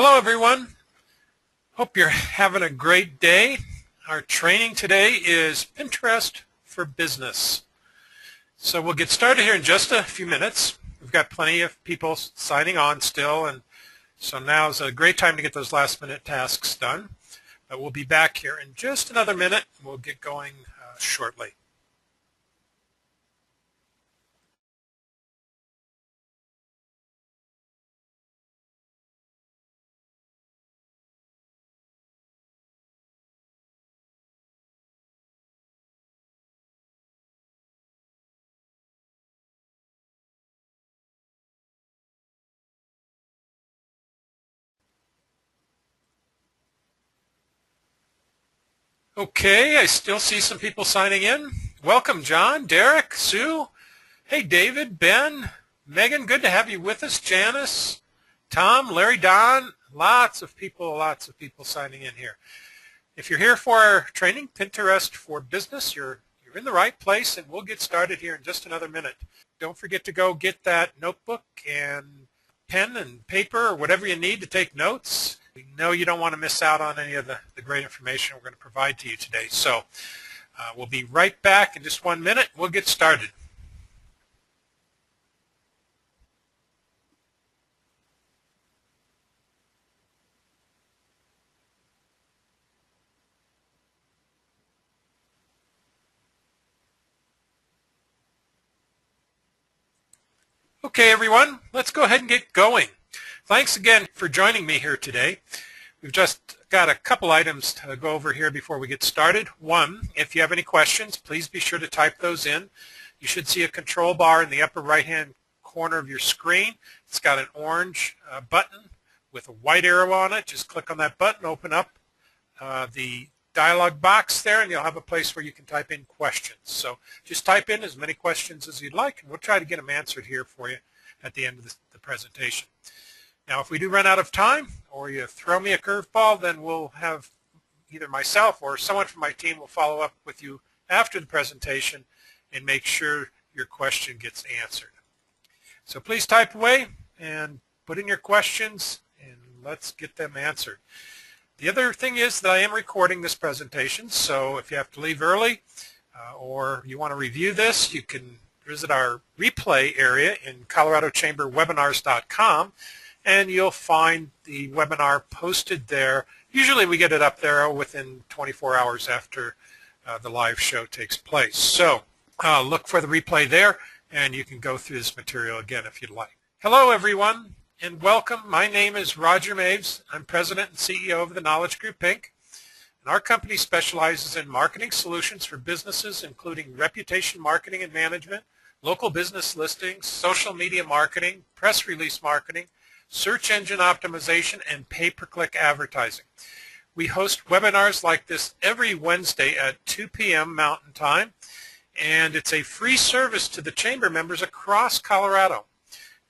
Hello everyone. Hope you're having a great day. Our training today is Pinterest for Business. So we'll get started here in just a few minutes. We've got plenty of people signing on still, and so now is a great time to get those last minute tasks done. But we'll be back here in just another minute and we'll get going shortly. Okay, I still see some people signing in. Welcome, John, Derek, Sue. Hey, David, Ben, Megan, good to have you with us. Janice, Tom, Larry, Don, lots of people signing in here. If you're here for our training, Pinterest for Business, you're in the right place, and we'll get started here in just another minute. Don't forget to go get that notebook and pen and paper or whatever you need to take notes. We know you don't want to miss out on any of the great information we're going to provide to you today. So we'll be right back in just 1 minute. We'll get started. Okay, everyone, let's go ahead and get going. Thanks again for joining me here today. We've just got a couple items to go over here before we get started. One, if you have any questions, please be sure to type those in. You should see a control bar in the upper right-hand corner of your screen. It's got an orange button with a white arrow on it. Just click on that button, open up the dialog box there, and you'll have a place where you can type in questions. So just type in as many questions as you'd like, and we'll try to get them answered here for you at the end of the presentation. Now, if we do run out of time or you throw me a curveball, then we'll have either myself or someone from my team will follow up with you after the presentation and make sure your question gets answered. So please type away and put in your questions, and let's get them answered. The other thing is that I am recording this presentation, so if you have to leave early or you want to review this, you can visit our replay area in ColoradoChamberWebinars.com, and you'll find the webinar posted there. Usually we get it up there within 24 hours after the live show takes place. So look for the replay there, and you can go through this material again if you'd like. Hello, everyone, and welcome. My name is Roger Maves. I'm President and CEO of the Knowledge Group, Inc. And our company specializes in marketing solutions for businesses, including reputation marketing and management, local business listings, social media marketing, press release marketing, search engine optimization, and pay-per-click advertising. We host webinars like this every Wednesday at 2 p.m. Mountain Time, and it's a free service to the Chamber members across Colorado.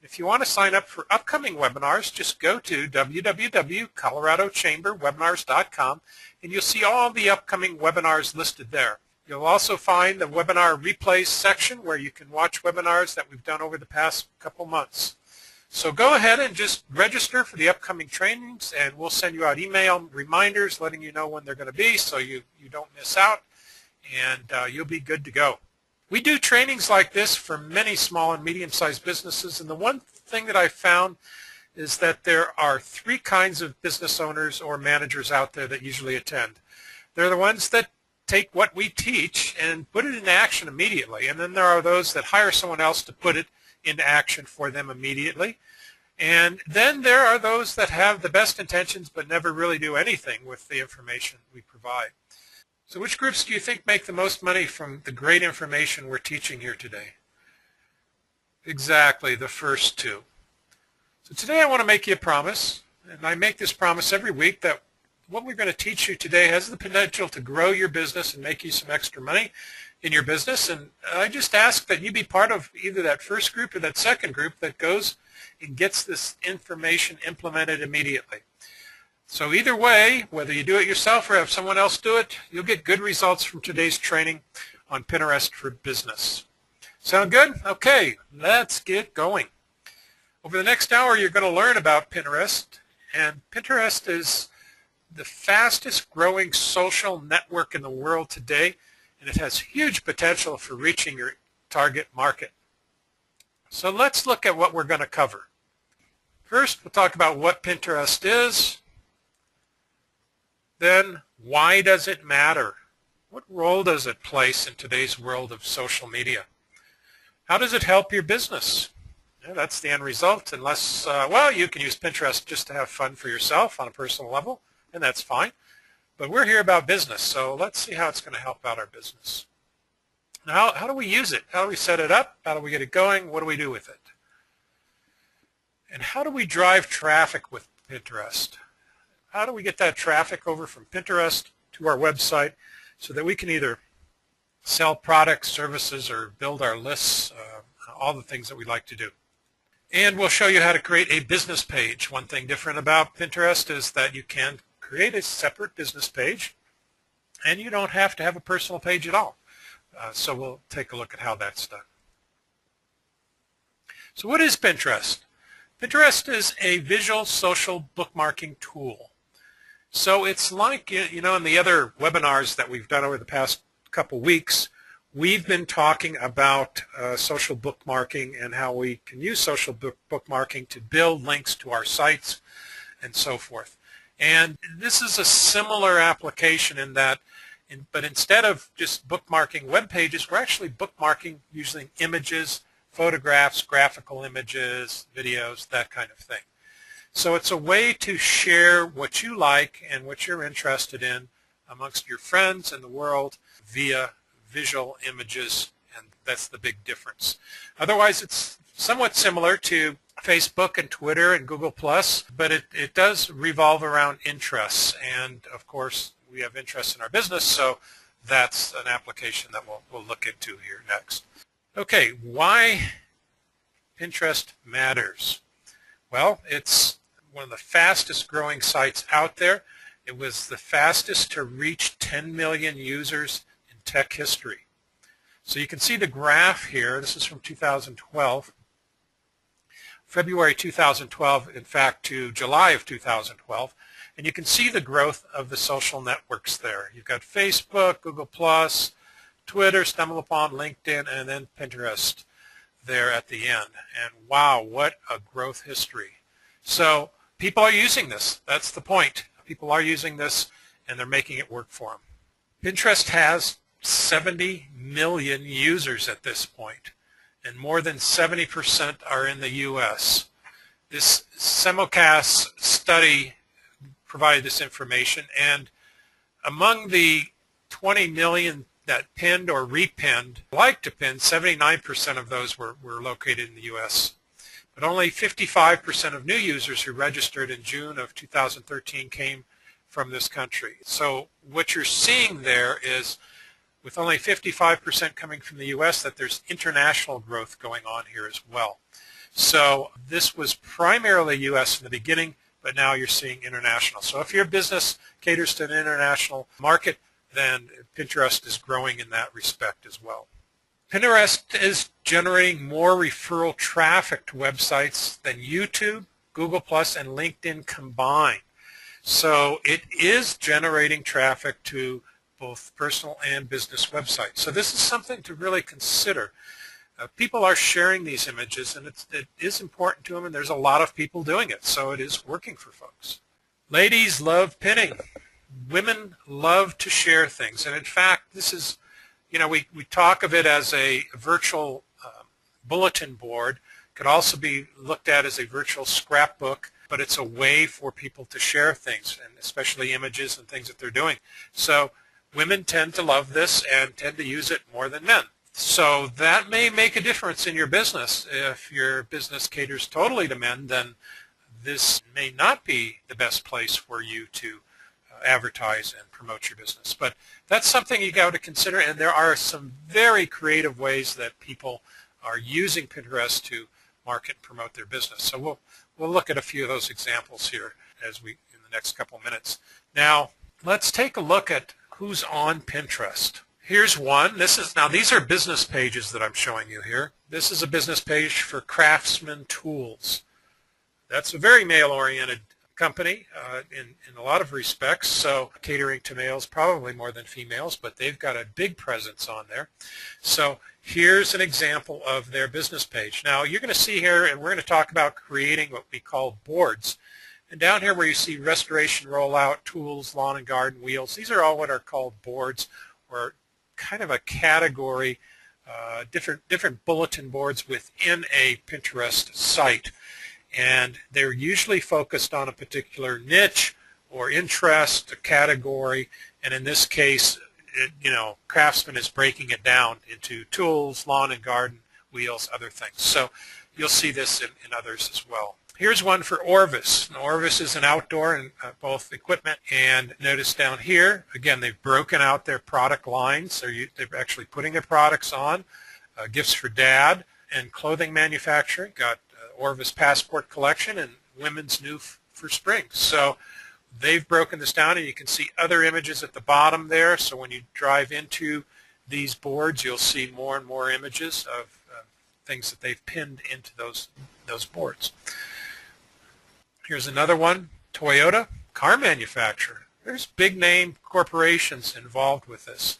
If you want to sign up for upcoming webinars, just go to www.coloradochamberwebinars.com, and you'll see all the upcoming webinars listed there. You'll also find the webinar replays section where you can watch webinars that we've done over the past couple months. So go ahead and just register for the upcoming trainings, and we'll send you out email reminders letting you know when they're going to be so you don't miss out, and you'll be good to go. We do trainings like this for many small and medium-sized businesses, and the one thing that I found is that there are three kinds of business owners or managers out there that usually attend. They're the ones that take what we teach and put it into action immediately, and then there are those that hire someone else to put it into action for them immediately. And then there are those that have the best intentions but never really do anything with the information we provide. So which groups do you think make the most money from the great information we're teaching here today? Exactly, the first two. So today I want to make you a promise, and I make this promise every week, that what we're going to teach you today has the potential to grow your business and make you some extra money in your business. And I just ask that you be part of either that first group or that second group that goes and gets this information implemented immediately. So either way, whether you do it yourself or have someone else do it, you'll get good results from today's training on Pinterest for Business. Sound good? Okay, let's get going. Over the next hour, you're going to learn about Pinterest And Pinterest is the fastest growing social network in the world today, and it has huge potential for reaching your target market. So let's look at what we're going to cover. First, we'll talk about what Pinterest is. Then, why does it matter? What role does it play in today's world of social media? How does it help your business? Yeah, that's the end result, unless, well, you can use Pinterest just to have fun for yourself on a personal level, and that's fine. But we're here about business, so let's see how it's going to help out our business. Now, how do we use it? How do we set it up? How do we get it going? What do we do with it? And how do we drive traffic with Pinterest? How do we get that traffic over from Pinterest to our website so that we can either sell products, services, or build our lists, all the things that we like to do. And we'll show you how to create a business page. One thing different about Pinterest is that you can create a separate business page, and you don't have to have a personal page at all. So we'll take a look at how that's done. So what is Pinterest? Pinterest is a visual social bookmarking tool. So it's like, you know, in the other webinars that we've done over the past couple weeks, we've been talking about social bookmarking and how we can use social bookmarking to build links to our sites and so forth. And this is a similar application in that, but instead of just bookmarking web pages, we're actually bookmarking using images, photographs, graphical images, videos, that kind of thing. So it's a way to share what you like and what you're interested in amongst your friends in the world via visual images, and that's the big difference. Otherwise, it's somewhat similar to Facebook and Twitter and Google+, but it does revolve around interests, and of course we have interests in our business, so that's an application that we'll look into here next. Okay, why Pinterest matters? Well, it's one of the fastest growing sites out there. It was the fastest to reach 10 million users in tech history. So you can see the graph here. This is from 2012. February 2012, in fact, to July of 2012. And you can see the growth of the social networks there. You've got Facebook, Google+, Twitter, StumbleUpon, LinkedIn, and then Pinterest there at the end. And wow, what a growth history. So people are using this. That's the point. People are using this, and they're making it work for them. Pinterest has 70 million users at this point, and more than 70% are in the U.S. This Semocast study provided this information, and among the 20 million that pinned or repinned, like to pin, 79% of those were located in the U.S. But only 55% of new users who registered in June of 2013 came from this country. So what you're seeing there is, with only 55% coming from the U.S., that there's international growth going on here as well. So this was primarily U.S. in the beginning, but now you're seeing international. So if your business caters to an international market, then Pinterest is growing in that respect as well. Pinterest is generating more referral traffic to websites than YouTube, Google+, and LinkedIn combined. So it is generating traffic to both personal and business websites. So this is something to really consider. People are sharing these images, and it is important to them, and there's a lot of people doing it, so it is working for folks. Ladies love pinning. Women love to share things, and in fact, this is, you know, we talk of it as a virtual bulletin board. It could also be looked at as a virtual scrapbook, but it's a way for people to share things, and especially images and things that they're doing. So women tend to love this and tend to use it more than men. So that may make a difference in your business. If your business caters totally to men, then this may not be the best place for you to advertise and promote your business. But that's something you got to consider, and there are some very creative ways that people are using Pinterest to market and promote their business. So we'll look at a few of those examples here as we in the next couple minutes. Now, let's take a look at who's on Pinterest. Here's one. These are business pages that I'm showing you here. This is a business page for Craftsman Tools. That's a very male-oriented company in a lot of respects, so catering to males probably more than females, but they've got a big presence on there. So here's an example of their business page. Now you're going to see here, and we're going to talk about creating what we call boards. And down here where you see restoration, rollout, tools, lawn and garden, wheels, these are all what are called boards, or kind of a category, different bulletin boards within a Pinterest site. And they're usually focused on a particular niche or interest, a category, and in this case, Craftsman is breaking it down into tools, lawn and garden, wheels, other things. So you'll see this in others as well. Here's one for Orvis. Now, Orvis is an outdoor and both equipment, and notice down here, again, they've broken out their product lines. So they're actually putting their products on, gifts for dad, and clothing manufacturing. Got Orvis Passport Collection and women's new for spring. So they've broken this down, and you can see other images at the bottom there. So when you drive into these boards, you'll see more and more images of things that they've pinned into those boards. Here's another one, Toyota, car manufacturer. There's big name corporations involved with this.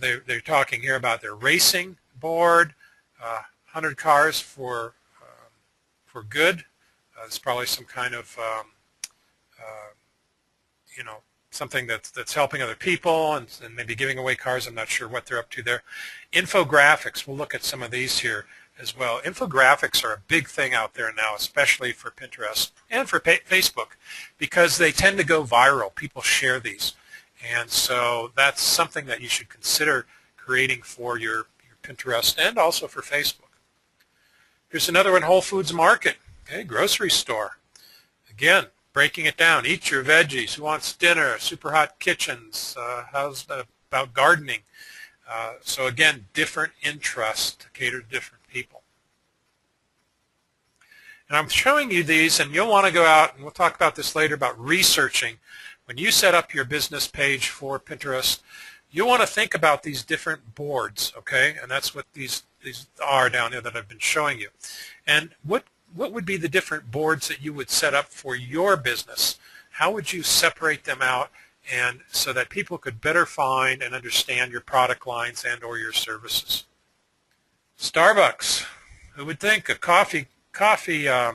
They're talking here about their racing board, 100 cars for good. It's probably some kind of something that's helping other people and maybe giving away cars. I'm not sure what they're up to there. Infographics, we'll look at some of these here as well. Infographics are a big thing out there now, especially for Pinterest and for Facebook, because they tend to go viral. People share these, and so that's something that you should consider creating for your Pinterest and also for Facebook. Here's another one, Whole Foods Market, okay, grocery store. Again, breaking it down. Eat your veggies. Who wants dinner? Super hot kitchens. How's about gardening? So again, different interests to cater to different people. And I'm showing you these, and you'll want to go out, and we'll talk about this later, about researching. When you set up your business page for Pinterest, you'll want to think about these different boards, okay? And that's what these are down here that I've been showing you. And what would be the different boards that you would set up for your business? How would you separate them out, and so that people could better find and understand your product lines and or your services? Starbucks, who would think a coffee a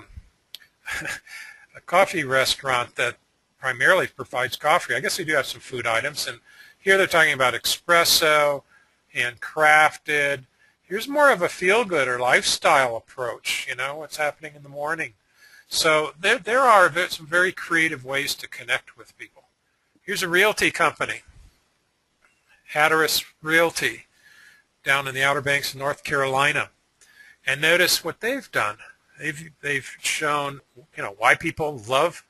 coffee restaurant that primarily provides coffee. I guess they do have some food items, and here they're talking about espresso, handcrafted. Here's more of a feel-good or lifestyle approach, what's happening in the morning. So there are some very creative ways to connect with people. Here's a realty company, Hatteras Realty, down in the Outer Banks of North Carolina. And notice what they've done. They've shown, why people love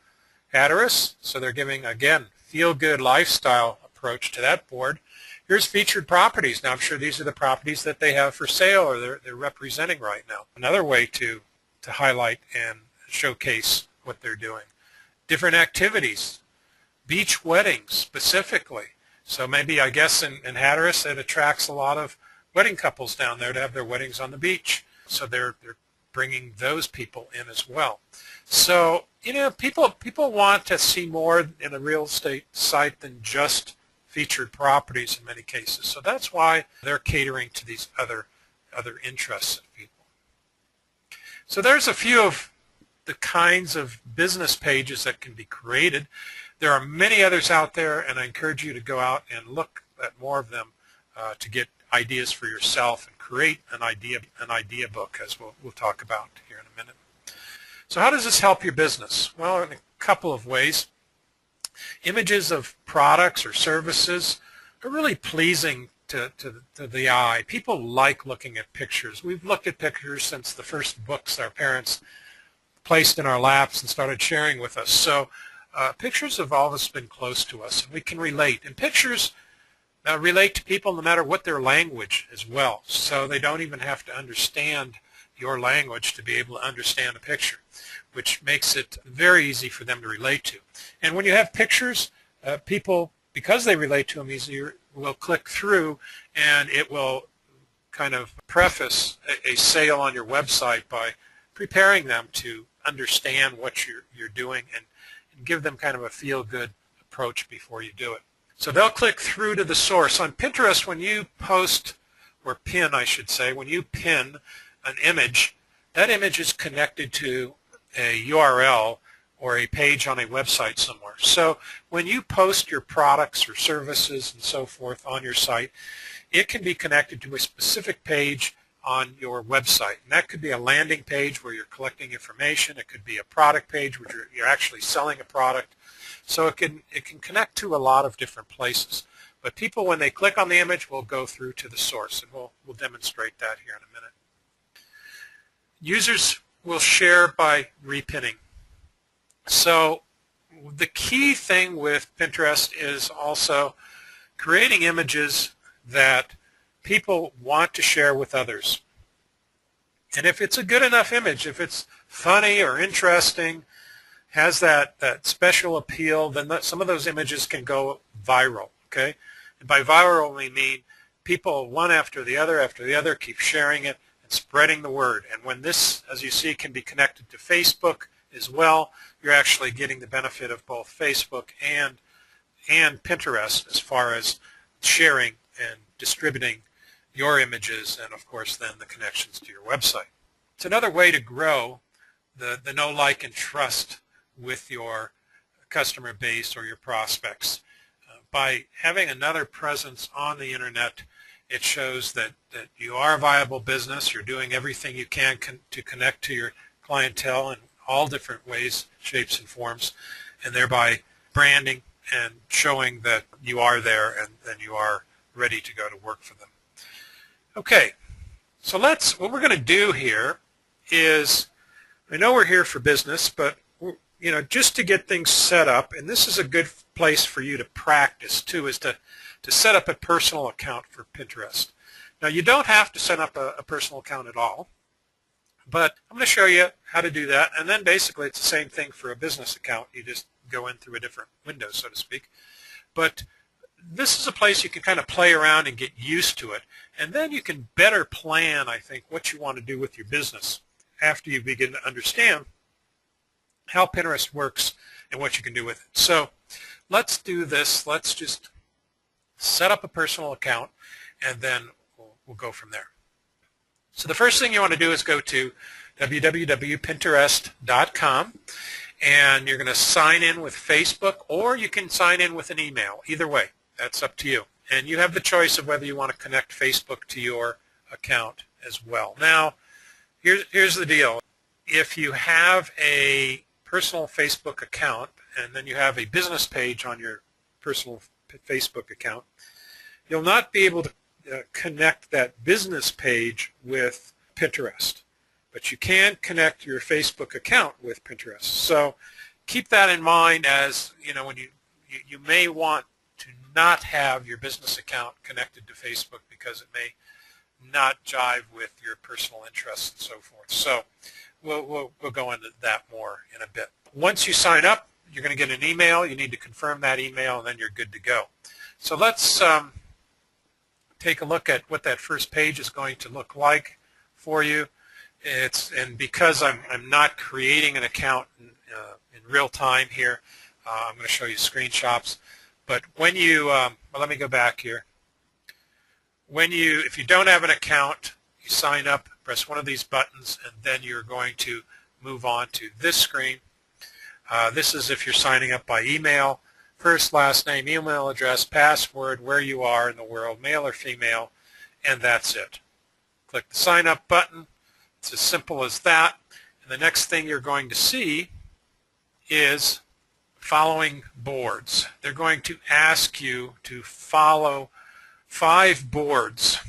Hatteras. So they're giving, again, feel-good lifestyle approach to that board. Here's featured properties. Now, I'm sure these are the properties that they have for sale or they're representing right now. Another way to highlight and showcase what they're doing. Different activities. Beach weddings, specifically. So maybe, I guess, in Hatteras, it attracts a lot of wedding couples down there to have their weddings on the beach. So they're bringing those people in as well. So, people want to see more in a real estate site than just featured properties in many cases. So that's why they're catering to these other interests of people. So there's a few of the kinds of business pages that can be created. There are many others out there, and I encourage you to go out and look at more of them to get ideas for yourself and create an idea book, as we'll talk about here in a minute. So how does this help your business? Well, in a couple of ways. Images of products or services are really pleasing to the eye. People like looking at pictures. We've looked at pictures since the first books our parents placed in our laps and started sharing with us. So pictures have always been close to us, and we can relate. And pictures relate to people no matter what their language as well. So they don't even have to understand your language to be able to understand a picture, which makes it very easy for them to relate to. And when you have pictures, people, because they relate to them easier, will click through, and it will kind of preface a sale on your website by preparing them to understand what you're doing and and give them kind of a feel-good approach before you do it. So they'll click through to the source. On Pinterest, when you post, or pin I should say, when you pin an image, that image is connected to a URL or a page on a website somewhere. So when you post your products or services and so forth on your site, it can be connected to a specific page on your website. And that could be a landing page where you're collecting information. It could be a product page where you're actually selling a product. So it can connect to a lot of different places. But people, when they click on the image, will go through to the source. And we'll demonstrate that here in a minute. Users will share by repinning. So the key thing with Pinterest is also creating images that people want to share with others. And if it's a good enough image, if it's funny or interesting, has that special appeal, then some of those images can go viral, okay? And by viral, we mean people one after the other keep sharing it and spreading the word. And when this, as you see, can be connected to Facebook as well, you're actually getting the benefit of both Facebook and Pinterest as far as sharing and distributing your images and, of course, then the connections to your website. It's another way to grow the know, like, and trust with your customer base or your prospects. By having another presence on the Internet, it shows that you are a viable business. You're doing everything you can to connect to your clientele in all different ways, shapes, and forms, and thereby branding and showing that you are there and then you are ready to go to work for them. Okay, so what we're going to do here is, I know we're here for business, but just to get things set up, and this is a good place for you to practice too, is to set up a personal account for Pinterest. Now, you don't have to set up a personal account at all, but I'm going to show you how to do that, and then basically it's the same thing for a business account. You just go in through a different window, so to speak. But this is a place you can kind of play around and get used to it, and then you can better plan, I think, what you want to do with your business after you begin to understand how Pinterest works and what you can do with it. So let's do this. Let's just set up a personal account, and then we'll go from there. So the first thing you want to do is go to www.pinterest.com, and you're going to sign in with Facebook, or you can sign in with an email. Either way, that's up to you. And you have the choice of whether you want to connect Facebook to your account as well. Now, here's the deal. If you have a personal Facebook account and then you have a business page on your personal Facebook account, you'll not be able to connect that business page with Pinterest, but you can connect your Facebook account with Pinterest. So keep that in mind, as when you may want to not have your business account connected to Facebook because it may not jive with your personal interests and so forth. So we'll go into that more in a bit. Once you sign up, you're going to get an email. You need to confirm that email, and then you're good to go. So let's take a look at what that first page is going to look like for you. And because I'm not creating an account in real time here, I'm going to show you screenshots. But when you, well, let me go back here. If you don't have an account, you sign up, press one of these buttons, and then you're going to move on to this screen. This is if you're signing up by email. First, last name, email address, password, where you are in the world, male or female, and that's it. Click the sign up button. It's as simple as that. And the next thing you're going to see is following boards. They're going to ask you to follow 5 boards.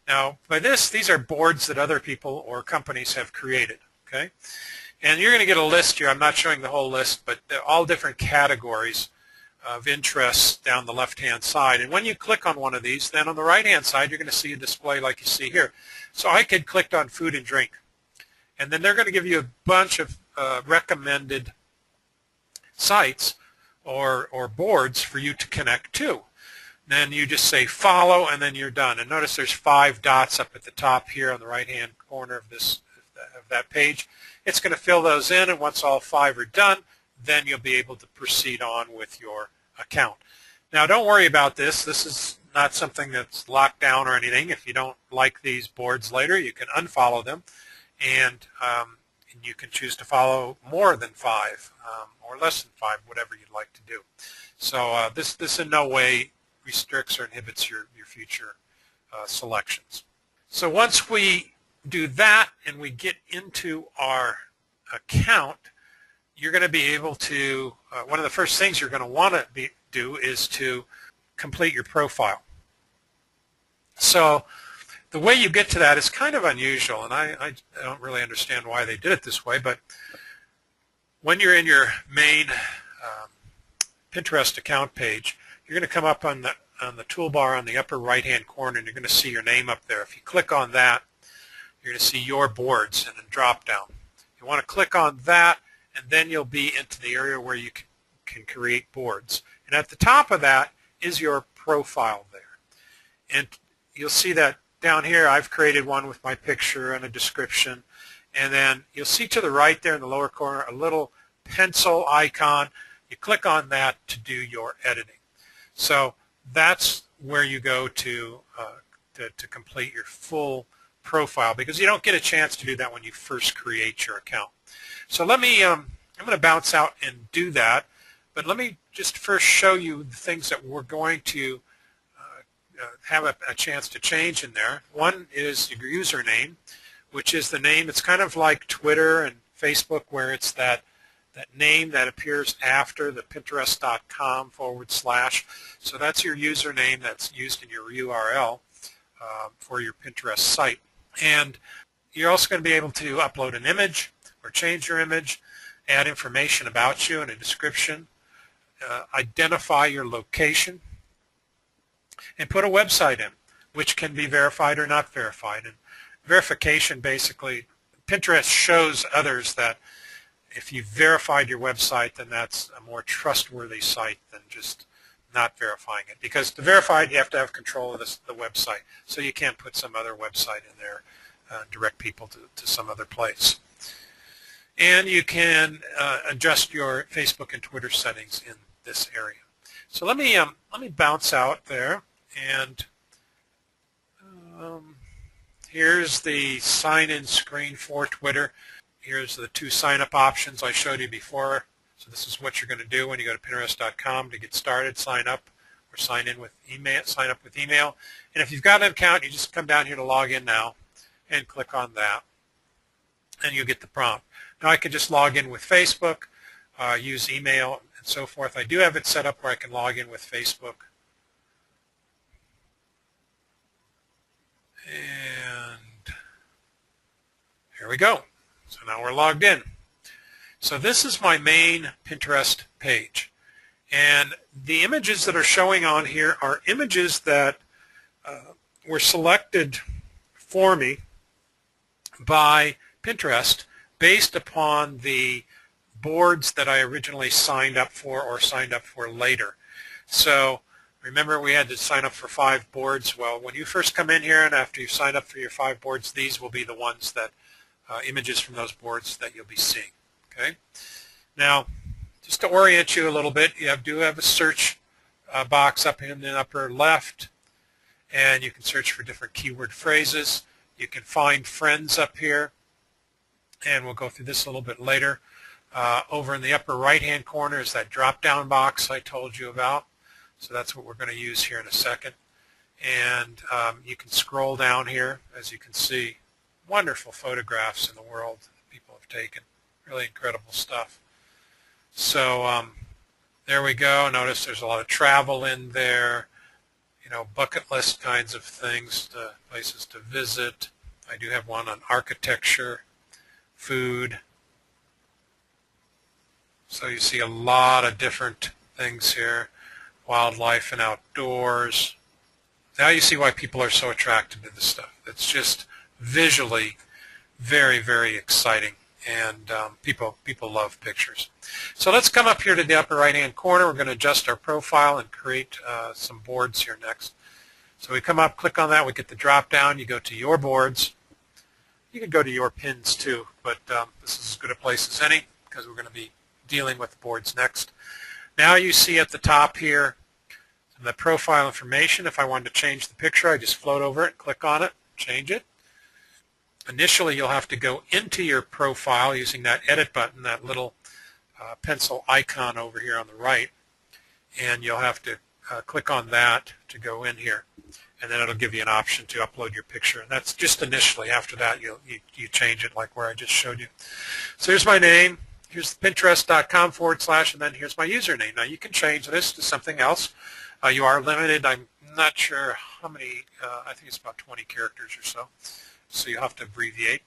Now, by this, these are boards that other people or companies have created, okay? And you're going to get a list here. I'm not showing the whole list, but they're all different categories of interests down the left-hand side. And when you click on one of these, then on the right-hand side, you're going to see a display like you see here. So I could click on food and drink. And then they're going to give you a bunch of recommended sites or boards for you to connect to. Then you just say follow, and then you're done. And notice there's 5 dots up at the top here on the right-hand corner of that page. It's going to fill those in, and once all 5 are done, then you'll be able to proceed on with your account. Now don't worry about this. This is not something that's locked down or anything. If you don't like these boards later, you can unfollow them, and you can choose to follow more than 5 or less than 5, whatever you'd like to do. So this in no way restricts or inhibits your future selections. So once we do that and we get into our account, you're going to be able to, one of the first things you're going to want to do is to complete your profile. So the way you get to that is kind of unusual, and I don't really understand why they did it this way, but when you're in your main Pinterest account page, you're going to come up on the toolbar on the upper right-hand corner, and you're going to see your name up there. If you click on that, you're going to see your boards and a drop-down. You want to click on that, and then you'll be into the area where you can create boards. And at the top of that is your profile there. And you'll see that down here I've created one with my picture and a description. And then you'll see to the right there in the lower corner a little pencil icon. You click on that to do your editing. So that's where you go to complete your full profile, because you don't get a chance to do that when you first create your account. So let me, I'm going to bounce out and do that, but let me just first show you the things that we're going to have a chance to change in there. One is your username, which is the name. It's kind of like Twitter and Facebook, where it's that name that appears after the Pinterest.com /. So that's your username that's used in your URL for your Pinterest site. And you're also going to be able to upload an image or change your image, add information about you and a description, identify your location, and put a website in, which can be verified or not verified. And verification, basically, Pinterest shows others that if you've verified your website, then that's a more trustworthy site than just not verifying it. Because to verify it, you have to have control of the website. So you can't put some other website in there, direct people to some other place. And you can adjust your Facebook and Twitter settings in this area. So let me bounce out there, and here's the sign-in screen for Twitter. Here's the 2 sign-up options I showed you before. So this is what you're going to do when you go to Pinterest.com to get started. Sign up or sign in with email. Sign up with email. And if you've got an account, you just come down here to log in now and click on that, and you'll get the prompt. Now I can just log in with Facebook, use email, and so forth. I do have it set up where I can log in with Facebook. And here we go. So now we're logged in. So this is my main Pinterest page. And the images that are showing on here are images that were selected for me by Pinterest based upon the boards that I originally signed up for or signed up for later. So remember, we had to sign up for 5 boards. Well, when you first come in here and after you've signed up for your 5 boards, these will be the ones that, images from those boards that you'll be seeing. Okay. Now, just to orient you a little bit, you do have a search box up in the upper left, and you can search for different keyword phrases. You can find friends up here, and we'll go through this a little bit later. Over in the upper right-hand corner is that drop-down box I told you about. So that's what we're going to use here in a second. And you can scroll down here, as you can see, wonderful photographs in the world that people have taken. Really incredible stuff. So there we go. Notice there's a lot of travel in there, you know, bucket list kinds of things, places to visit. I do have one on architecture, food. So you see a lot of different things here, wildlife and outdoors. Now you see why people are so attracted to this stuff. It's just visually very, very exciting, and people love pictures. So let's come up here to the upper right-hand corner. We're going to adjust our profile and create some boards here next. So we come up, click on that, we get the drop-down, you go to your boards. You can go to your pins too, but this is as good a place as any because we're going to be dealing with the boards next. Now you see at the top here the profile information. If I wanted to change the picture, I just float over it, click on it, change it. Initially, you'll have to go into your profile using that edit button, that little pencil icon over here on the right, and you'll have to click on that to go in here, and then it'll give you an option to upload your picture. And that's just initially. After that, you change it like where I just showed you. So here's my name. Here's Pinterest.com / and then here's my username. Now you can change this to something else. You are limited. I'm not sure how many. I think it's about 20 characters or so. So you have to abbreviate.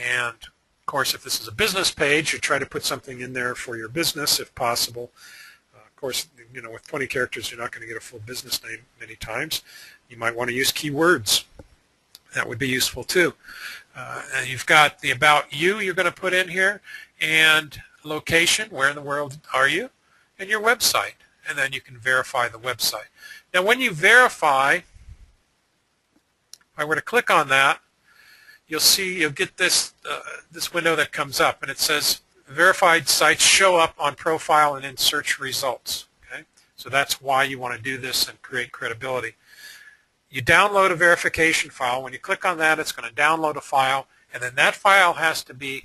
And of course, if this is a business page, you try to put something in there for your business if possible. Of course, you know, with 20 characters, you're not going to get a full business name many times. You might want to use keywords. That would be useful too. And you've got the About You you're going to put in here, and location, where in the world are you, and your website. And then you can verify the website. Now when you verify, if I were to click on that, you'll get this this window that comes up, and it says verified sites show up on profile and in search results. Okay, so that's why you want to do this and create credibility. You download a verification file. When you click on that, it's going to download a file, and then that file has to be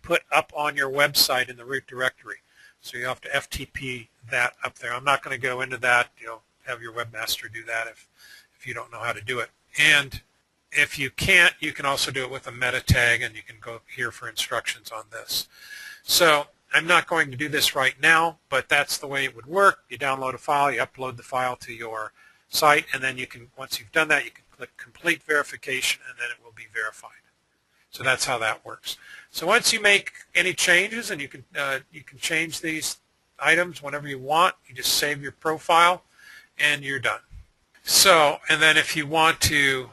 put up on your website in the root directory. So you have to FTP that up there. I'm not going to go into that. You'll have your webmaster do that if you don't know how to do it. And if you can't, you can also do it with a meta tag, and you can go here for instructions on this. So I'm not going to do this right now, but that's the way it would work. You download a file, you upload the file to your site, and then you can, once you've done that, you can click complete verification, and then it will be verified. So that's how that works. So once you make any changes, and you can change these items whenever you want, you just save your profile, and you're done. So, and then if you want to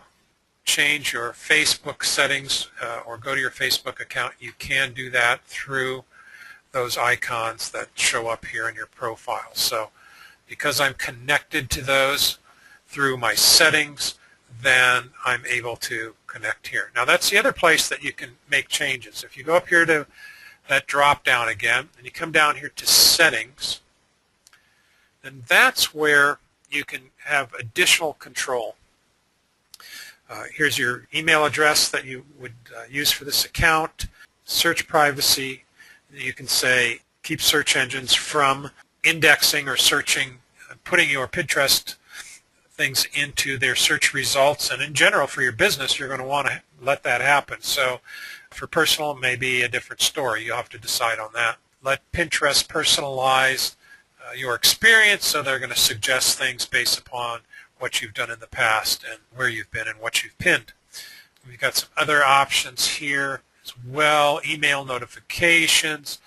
change your Facebook settings or go to your Facebook account, you can do that through those icons that show up here in your profile. So because I'm connected to those through my settings, then I'm able to connect here. Now that's the other place that you can make changes. If you go up here to that drop down again, and you come down here to settings, then that's where you can have additional control. Here's your email address that you would use for this account, search privacy. You can say keep search engines from indexing or searching, putting your Pinterest things into their search results, and in general for your business you're going to want to let that happen. So for personal, it may be a different story. You'll have to decide on that. Let Pinterest personalize your experience, so they're going to suggest things based upon what you've done in the past and where you've been and what you've pinned. We've got some other options here as well. Email notifications.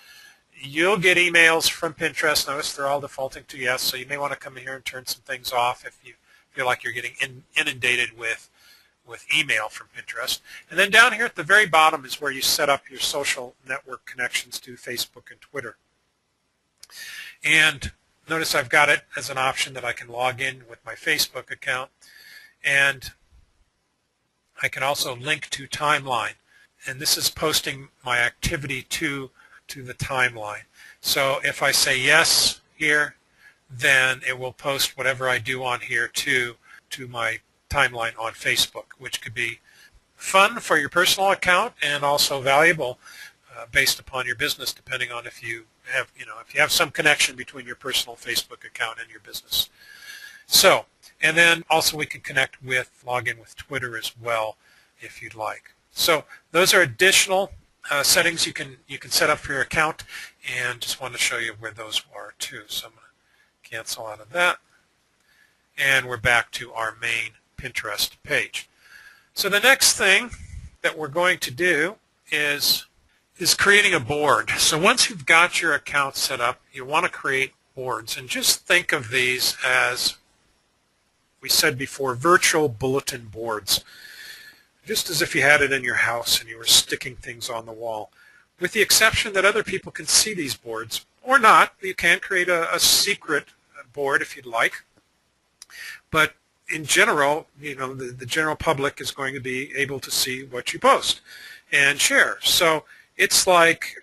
You'll get emails from Pinterest. Notice they're all defaulting to yes, so you may want to come in here and turn some things off if you feel like you're getting inundated with email from Pinterest. And then down here at the very bottom is where you set up your social network connections to Facebook and Twitter. And notice I've got it as an option that I can log in with my Facebook account, and I can also link to Timeline. And this is posting my activity to the timeline. So if I say yes here, then it will post whatever I do on here to my timeline on Facebook, which could be fun for your personal account and also valuable based upon your business, depending on if you have some connection between your personal Facebook account and your business. So, and then also we can log in with Twitter as well if you'd like. So those are additional settings you can set up for your account, and just wanted to show you where those are too. So I'm going to cancel out of that, and we're back to our main Pinterest page. So the next thing that we're going to do is creating a board. So once you've got your account set up, you want to create boards, and just think of these as we said before, virtual bulletin boards. Just as if you had it in your house and you were sticking things on the wall, with the exception that other people can see these boards or not. You can create a secret board if you'd like, but in general, the general public is going to be able to see what you post and share. So it's like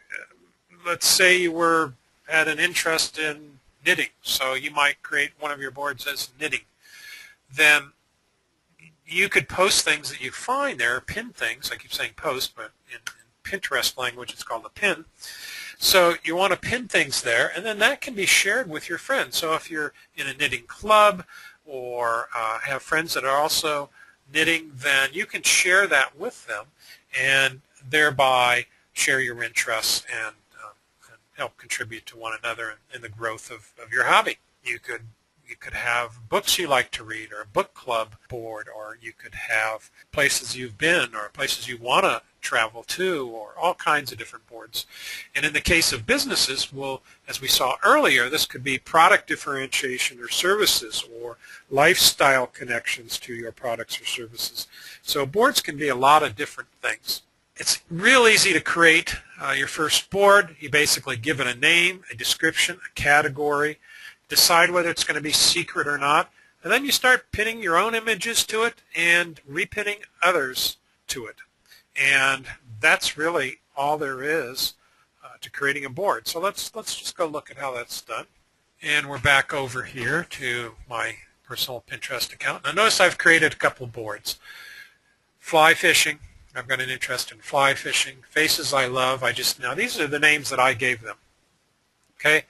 let's say you had an interest in knitting, so you might create one of your boards as knitting. Then you could post things that you find there, pin things. I keep saying post, but in Pinterest language it's called a pin. So you want to pin things there, and then that can be shared with your friends. So if you're in a knitting club or have friends that are also knitting, then you can share that with them and thereby share your interests and help contribute to one another in the growth of your hobby. You could have books you like to read, or a book club board, or you could have places you've been or places you want to travel to, or all kinds of different boards. And in the case of businesses, well, as we saw earlier, this could be product differentiation or services, or lifestyle connections to your products or services. So boards can be a lot of different things. It's real easy to create your first board. You basically give it a name, a description, a category, decide whether it's going to be secret or not, and then you start pinning your own images to it and repinning others to it. And that's really all there is to creating a board. So let's just go look at how that's done. And we're back over here to my personal Pinterest account. Now notice I've created a couple boards. Fly fishing. I've got an interest in fly fishing. Faces I love. Now these are the names that I gave them. Okay,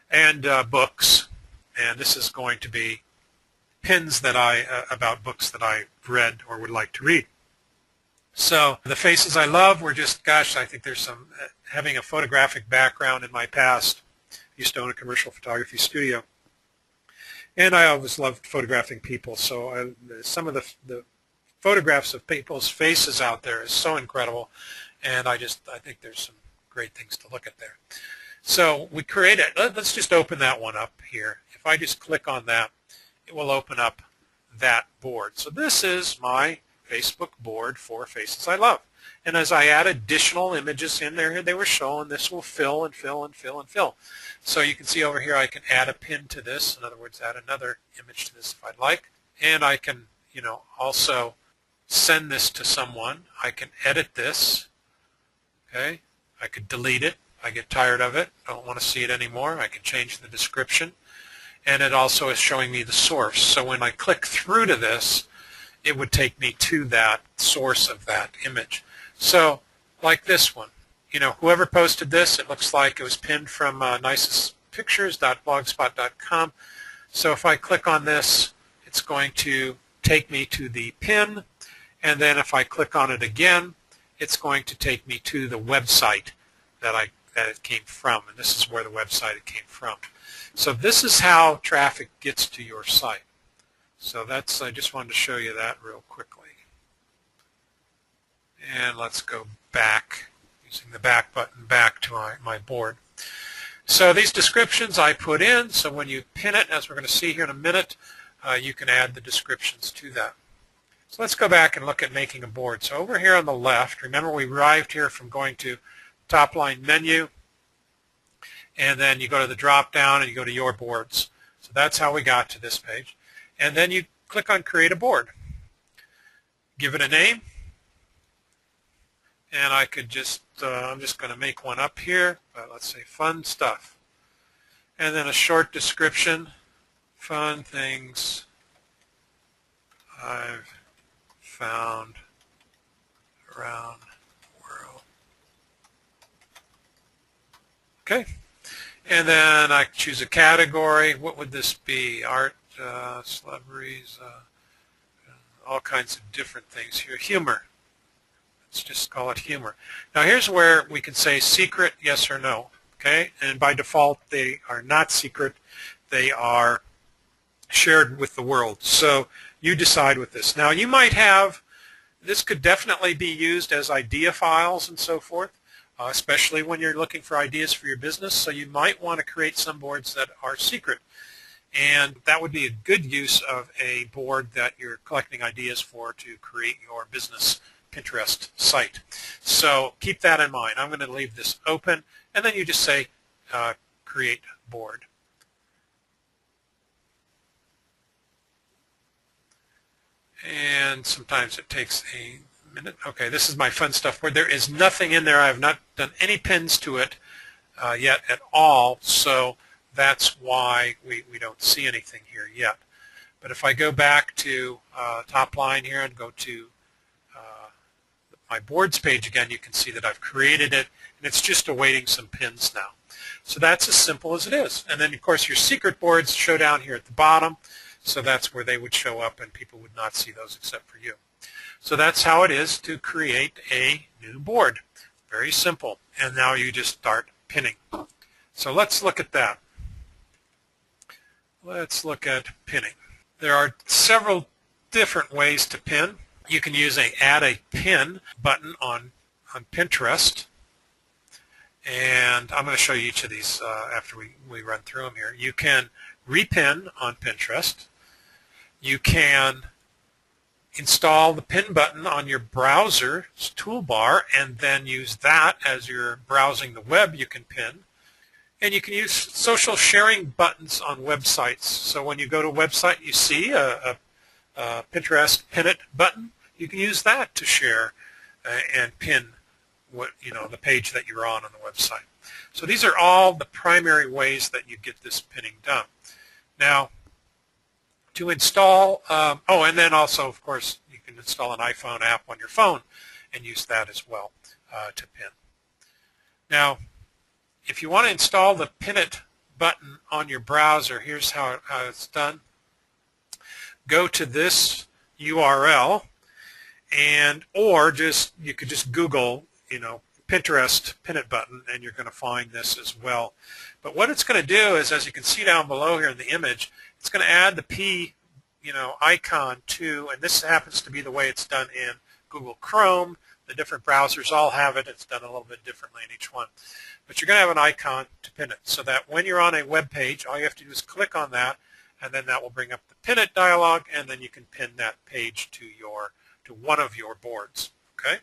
and books. And this is going to be pins that about books that I read or would like to read. So the faces I love were just, gosh, I think there's some having a photographic background in my past. I used to own a commercial photography studio, and I always loved photographing people. So some of the photographs of people's faces out there is so incredible, and I think there's some great things to look at there. So we created, let's just open that one up here. If I just click on that, it will open up that board. So this is my Facebook board for Faces I Love. And as I add additional images in there, they were shown, this will fill and fill and fill and fill. So you can see over here I can add a pin to this. In other words, add another image to this if I'd like. And I can, also send this to someone. I can edit this. Okay, I could delete it. I get tired of it. I don't want to see it anymore. I can change the description. And it also is showing me the source. So when I click through to this, it would take me to that source of that image. So like this one, whoever posted this, it looks like it was pinned from nicestpictures.blogspot.com. So if I click on this, it's going to take me to the pin. And then if I click on it again, it's going to take me to the website that it came from. And this is where the website it came from. So this is how traffic gets to your site. So I just wanted to show you that real quickly. And let's go back, using the back button, back to my board. So these descriptions I put in, so when you pin it, as we're going to see here in a minute, you can add the descriptions to that. So let's go back and look at making a board. So over here on the left, remember we arrived here from going to top line menu, and then you go to the drop down and you go to your boards. So that's how we got to this page. And then you click on create a board. Give it a name. And I could just, I'm just going to make one up here, but let's say fun stuff. And then a short description, fun things I've found around the world. Okay. And then I choose a category. What would this be? Art, celebrities, all kinds of different things here. Humor. Let's just call it humor. Now here's where we can say secret, yes or no. Okay, and by default they are not secret. They are shared with the world. So you decide with this. Now you might have, this could definitely be used as idea files and so forth, especially when you're looking for ideas for your business. So you might want to create some boards that are secret. And that would be a good use of a board that you're collecting ideas for to create your business Pinterest site. So keep that in mind. I'm going to leave this open, and then you just say create board. And sometimes it takes a minute. Okay, this is my fun stuff board. There is nothing in there. I have not done any pins to it. yet at all, so that's why we don't see anything here yet. But if I go back to top line here and go to my boards page again, you can see that I've created it, and it's just awaiting some pins now. So that's as simple as it is. And then, of course, your secret boards show down here at the bottom, so that's where they would show up, and people would not see those except for you. So that's how it is to create a new board. Very simple. And now you just start pinning. So let's look at that. Let's look at pinning. There are several different ways to pin. You can use a Add a Pin button on Pinterest. And I'm going to show you each of these after we run through them here. You can repin on Pinterest. You can install the pin button on your browser's toolbar and then use that as you're browsing the web. You can pin. And you can use social sharing buttons on websites. So when you go to a website, you see a Pinterest Pin It button. You can use that to share and pin the page that you're on the website. So these are all the primary ways that you get this pinning done. Now, to install, and then also, of course, you can install an iPhone app on your phone and use that as well to pin. Now, if you want to install the Pin It button on your browser, here's how it's done. Go to this URL, or you could just Google, Pinterest Pin It button, and you're going to find this as well. But what it's going to do is, as you can see down below here in the image, it's going to add the P, icon to, and this happens to be the way it's done in Google Chrome. The different browsers all have it. It's done a little bit differently in each one. But you're going to have an icon to pin it, so that when you're on a web page, all you have to do is click on that, and then that will bring up the Pin It dialog, and then you can pin that page to one of your boards. Okay,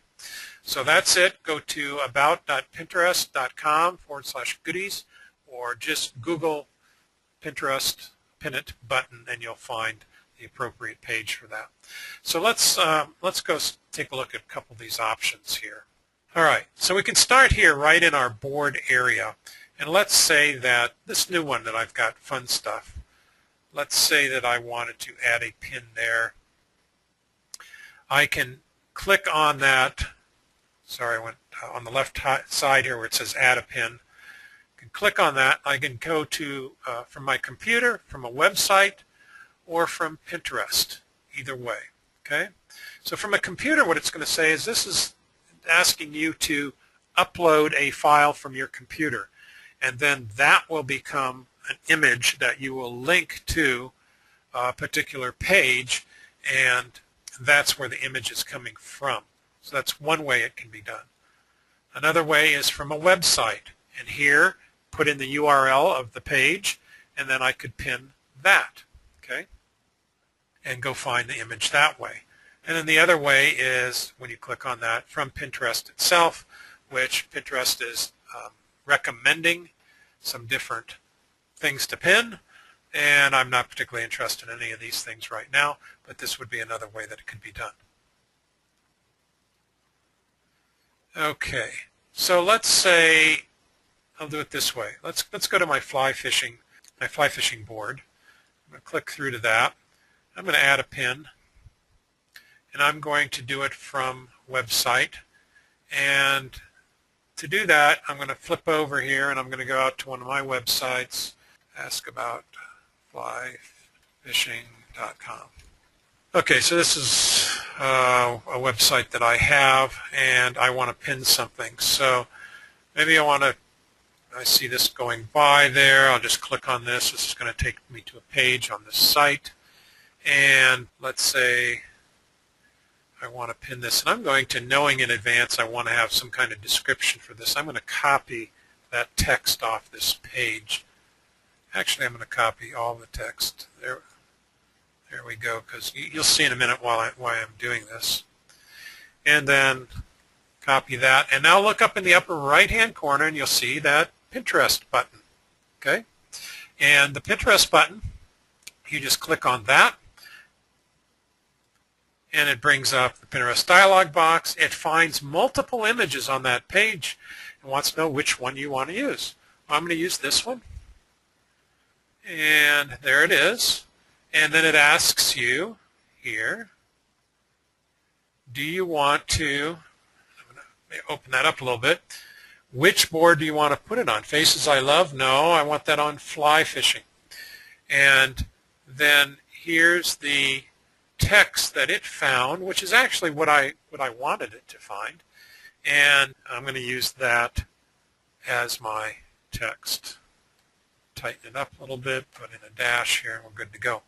so that's it. Go to about.pinterest.com/goodies, or just Google Pinterest Pin It button, and you'll find the appropriate page for that. So let's go take a look at a couple of these options here. All right, so we can start here right in our board area, and let's say that this new one that I've got, fun stuff, let's say that I wanted to add a pin there. I can click on that. Sorry, I went on the left side here where it says add a pin. I can click on that. I can go to from my computer, from a website, or from Pinterest, either way. Okay, so from a computer, what it's going to say is this is asking you to upload a file from your computer, and then that will become an image that you will link to a particular page, and that's where the image is coming from. So that's one way it can be done. Another way is from a website, and here put in the URL of the page, and then I could pin that, okay, and go find the image that way. And then the other way is when you click on that from Pinterest itself, which Pinterest is recommending some different things to pin, and I'm not particularly interested in any of these things right now, but this would be another way that it could be done. Okay, so let's say I'll do it this way. Let's go to my fly fishing board. I'm going to click through to that. I'm going to add a pin, and I'm going to do it from website. And to do that, I'm going to flip over here, and I'm going to go out to one of my websites, askaboutflyfishing.com. Okay, so this is a website that I have, and I want to pin something. So maybe I see this going by there. I'll just click on this. This is going to take me to a page on this site. And let's say I want to pin this. And I'm going to, knowing in advance I want to have some kind of description for this, I'm going to copy that text off this page. Actually, I'm going to copy all the text. There we go, because you'll see in a minute why I'm doing this. And then copy that. And now look up in the upper right-hand corner, and you'll see that Pinterest button. Okay? And the Pinterest button, you just click on that, and it brings up the Pinterest dialog box. It finds multiple images on that page, and wants to know which one you want to use. I'm going to use this one, and there it is. And then it asks you here, do you want to, I'm going to open that up a little bit, which board do you want to put it on? Faces I Love? No, I want that on fly fishing. And then here's the text that it found, which is actually what I wanted it to find. And I'm going to use that as my text. Tighten it up a little bit, put in a dash here, and we're good to go.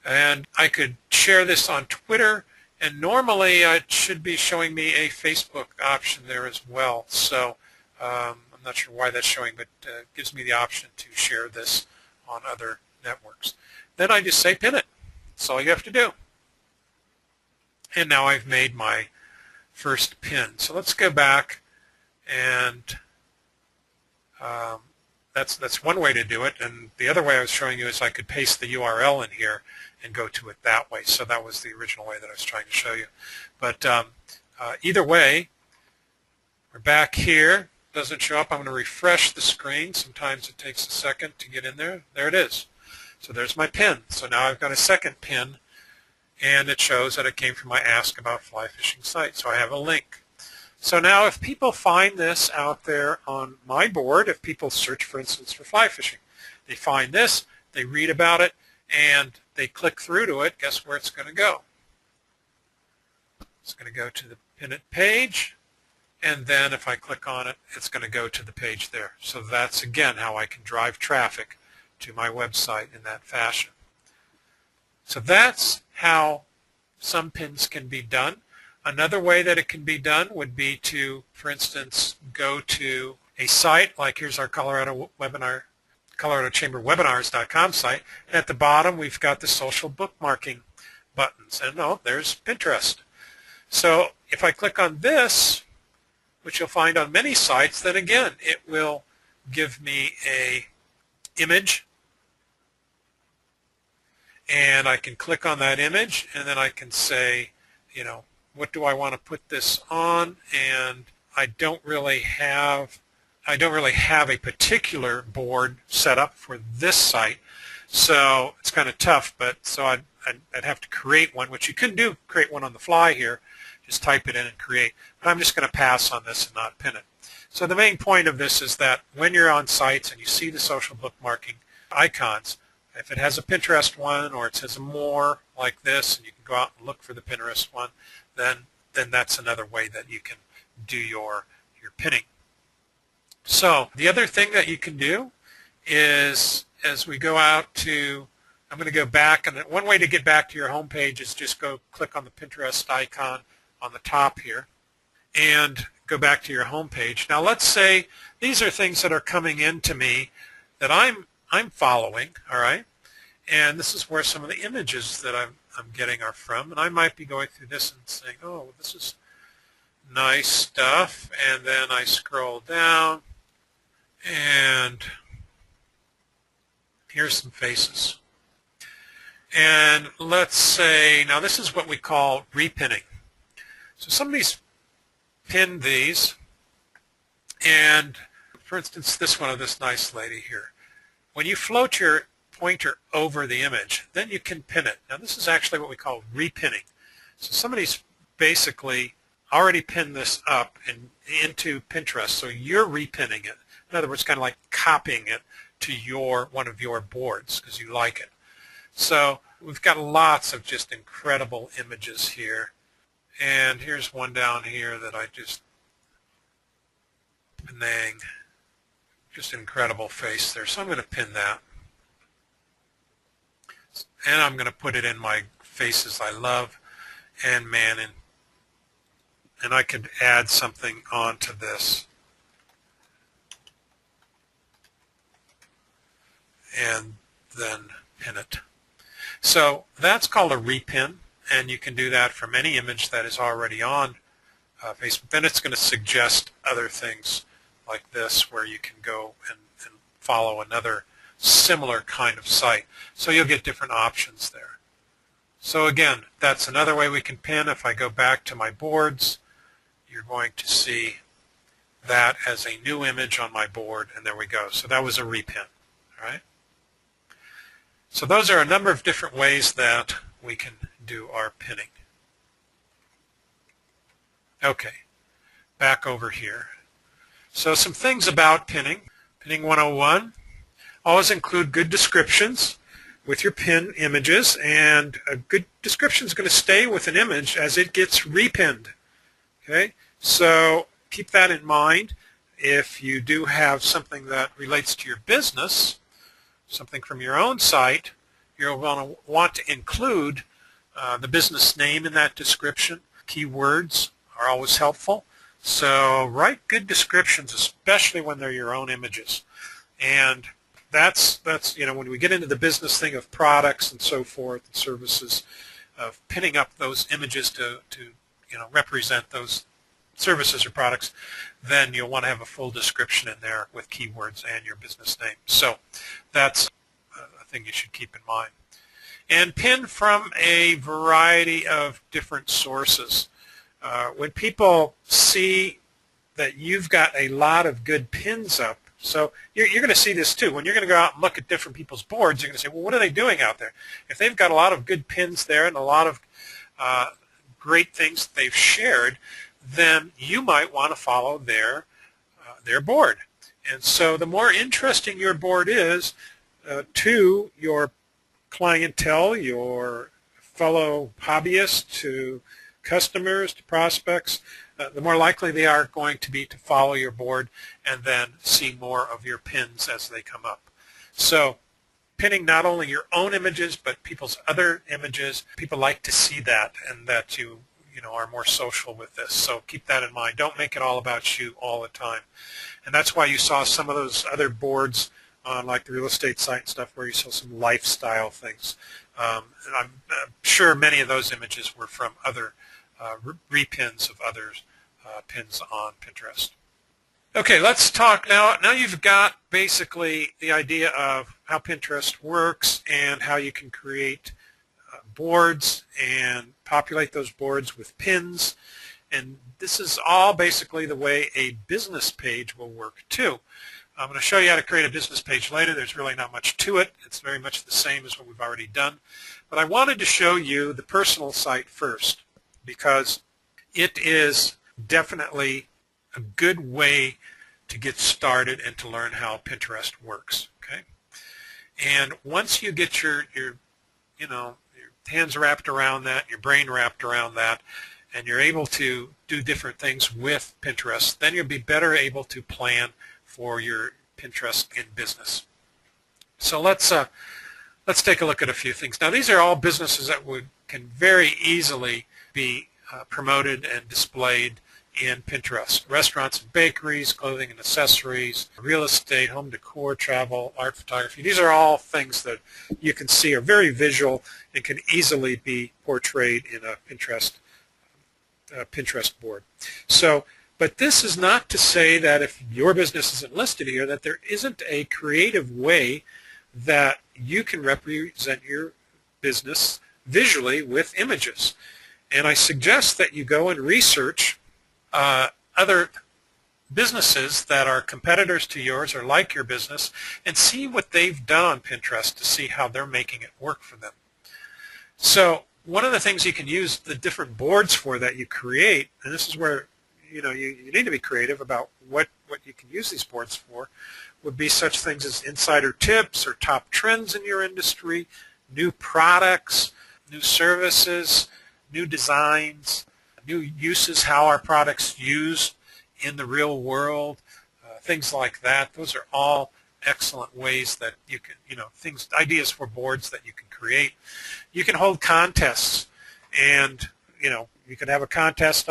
And I could share this on Twitter, and normally it should be showing me a Facebook option there as well. So I'm not sure why that's showing, but it gives me the option to share this on other networks. Then I just say pin it. That's all you have to do. And now I've made my first pin. So let's go back, and that's one way to do it. And the other way I was showing you is I could paste the URL in here and go to it that way. So that was the original way that I was trying to show you. But either way, we're back here. Doesn't show up. I'm going to refresh the screen. Sometimes it takes a second to get in there. There it is. So there's my pin. So now I've got a second pin, and it shows that it came from my Ask About Fly Fishing site. So I have a link. So now if people find this out there on my board, if people search, for instance, for fly fishing, they find this, they read about it, and they click through to it, guess where it's going to go? It's going to go to the Pin It page, and then if I click on it, it's going to go to the page there. So that's, again, how I can drive traffic to my website in that fashion. So that's how some pins can be done. Another way that it can be done would be to, for instance, go to a site like here's our Colorado Chamber Webinars.com site. And at the bottom, we've got the social bookmarking buttons. And oh, there's Pinterest. So if I click on this, which you'll find on many sites, then again, it will give me a image. And I can click on that image, and then I can say, you know, what do I want to put this on? And I don't really have a particular board set up for this site, so it's kind of tough. But so I'd have to create one, which you can do, create one on the fly here. Just type it in and create. But I'm just going to pass on this and not pin it. So the main point of this is that when you're on sites and you see the social bookmarking icons, if it has a Pinterest one or it says more like this, and you can go out and look for the Pinterest one, then that's another way that you can do your pinning. So the other thing that you can do is, as we go out to, I'm going to go back, and one way to get back to your home page is just go click on the Pinterest icon on the top here and go back to your home page. Now let's say these are things that are coming in to me that I'm following, all right? And this is where some of the images that I'm getting are from. And I might be going through this and saying, oh, this is nice stuff. And then I scroll down, and here's some faces. And let's say, now this is what we call repinning. So somebody's pinned these, and for instance, this one of this nice lady here. When you float your pointer over the image, then you can pin it. Now this is actually what we call repinning. So somebody's basically already pinned this up into Pinterest, so you're repinning it. In other words, kind of like copying it to one of your boards because you like it. So we've got lots of just incredible images here. And here's one down here that I just pinning. Just an incredible face there. So I'm going to pin that. And I'm going to put it in my Faces I Love and Manning. And I could add something onto this. And then pin it. So that's called a repin, and you can do that from any image that is already on Facebook. Then it's going to suggest other things like this where you can go and follow another similar kind of site. So you'll get different options there. So again, that's another way we can pin. If I go back to my boards, you're going to see that as a new image on my board, and there we go. So that was a repin. All right. So those are a number of different ways that we can do our pinning. Okay, back over here. So some things about pinning. Pinning 101, always include good descriptions with your pin images, and a good description is going to stay with an image as it gets repinned. Okay, so keep that in mind. If you do have something that relates to your business, something from your own site, you're going to want to include the business name in that description. Keywords are always helpful. So write good descriptions, especially when they're your own images. And that's when we get into the business thing of products and so forth and services, of pinning up those images to represent those services or products, then you'll want to have a full description in there with keywords and your business name. So that's a thing you should keep in mind. And pin from a variety of different sources. When people see that you've got a lot of good pins up, so you're going to see this too. When you're going to go out and look at different people's boards, you're going to say, well, what are they doing out there? If they've got a lot of good pins there and a lot of great things they've shared, then you might want to follow their board. And so the more interesting your board is to your clientele, your fellow hobbyists, to customers, to prospects, the more likely they are going to be to follow your board and then see more of your pins as they come up. So pinning not only your own images but people's other images, people like to see that, and that you are more social with this. So keep that in mind. Don't make it all about you all the time. And that's why you saw some of those other boards on like the real estate site and stuff where you saw some lifestyle things. And I'm sure many of those images were from other repins of others' pins on Pinterest. Okay, let's talk now. Now you've got basically the idea of how Pinterest works and how you can create boards and populate those boards with pins. And this is all basically the way a business page will work too. I'm going to show you how to create a business page later. There's really not much to it. It's very much the same as what we've already done. But I wanted to show you the personal site first because it is definitely a good way to get started and to learn how Pinterest works. Okay, and once you get your hands wrapped around that, your brain wrapped around that, and you're able to do different things with Pinterest, then you'll be better able to plan for your Pinterest in business. So let's take a look at a few things. Now these are all businesses that can very easily be promoted and displayed in Pinterest. Restaurants and bakeries, clothing and accessories, real estate, home decor, travel, art, photography. These are all things that you can see are very visual and can easily be portrayed in a Pinterest board. So, but this is not to say that if your business isn't listed here, that there isn't a creative way that you can represent your business visually with images. And I suggest that you go and research other businesses that are competitors to yours or like your business and see what they've done on Pinterest to see how they're making it work for them. So one of the things you can use the different boards for that you create, and this is where you need to be creative about what you can use these boards for, would be such things as insider tips or top trends in your industry, new products, new services, new designs, new uses, how our products used in the real world, things like that. Those are all excellent ways that you can, ideas for boards that you can create. You can hold contests, and you can have a contest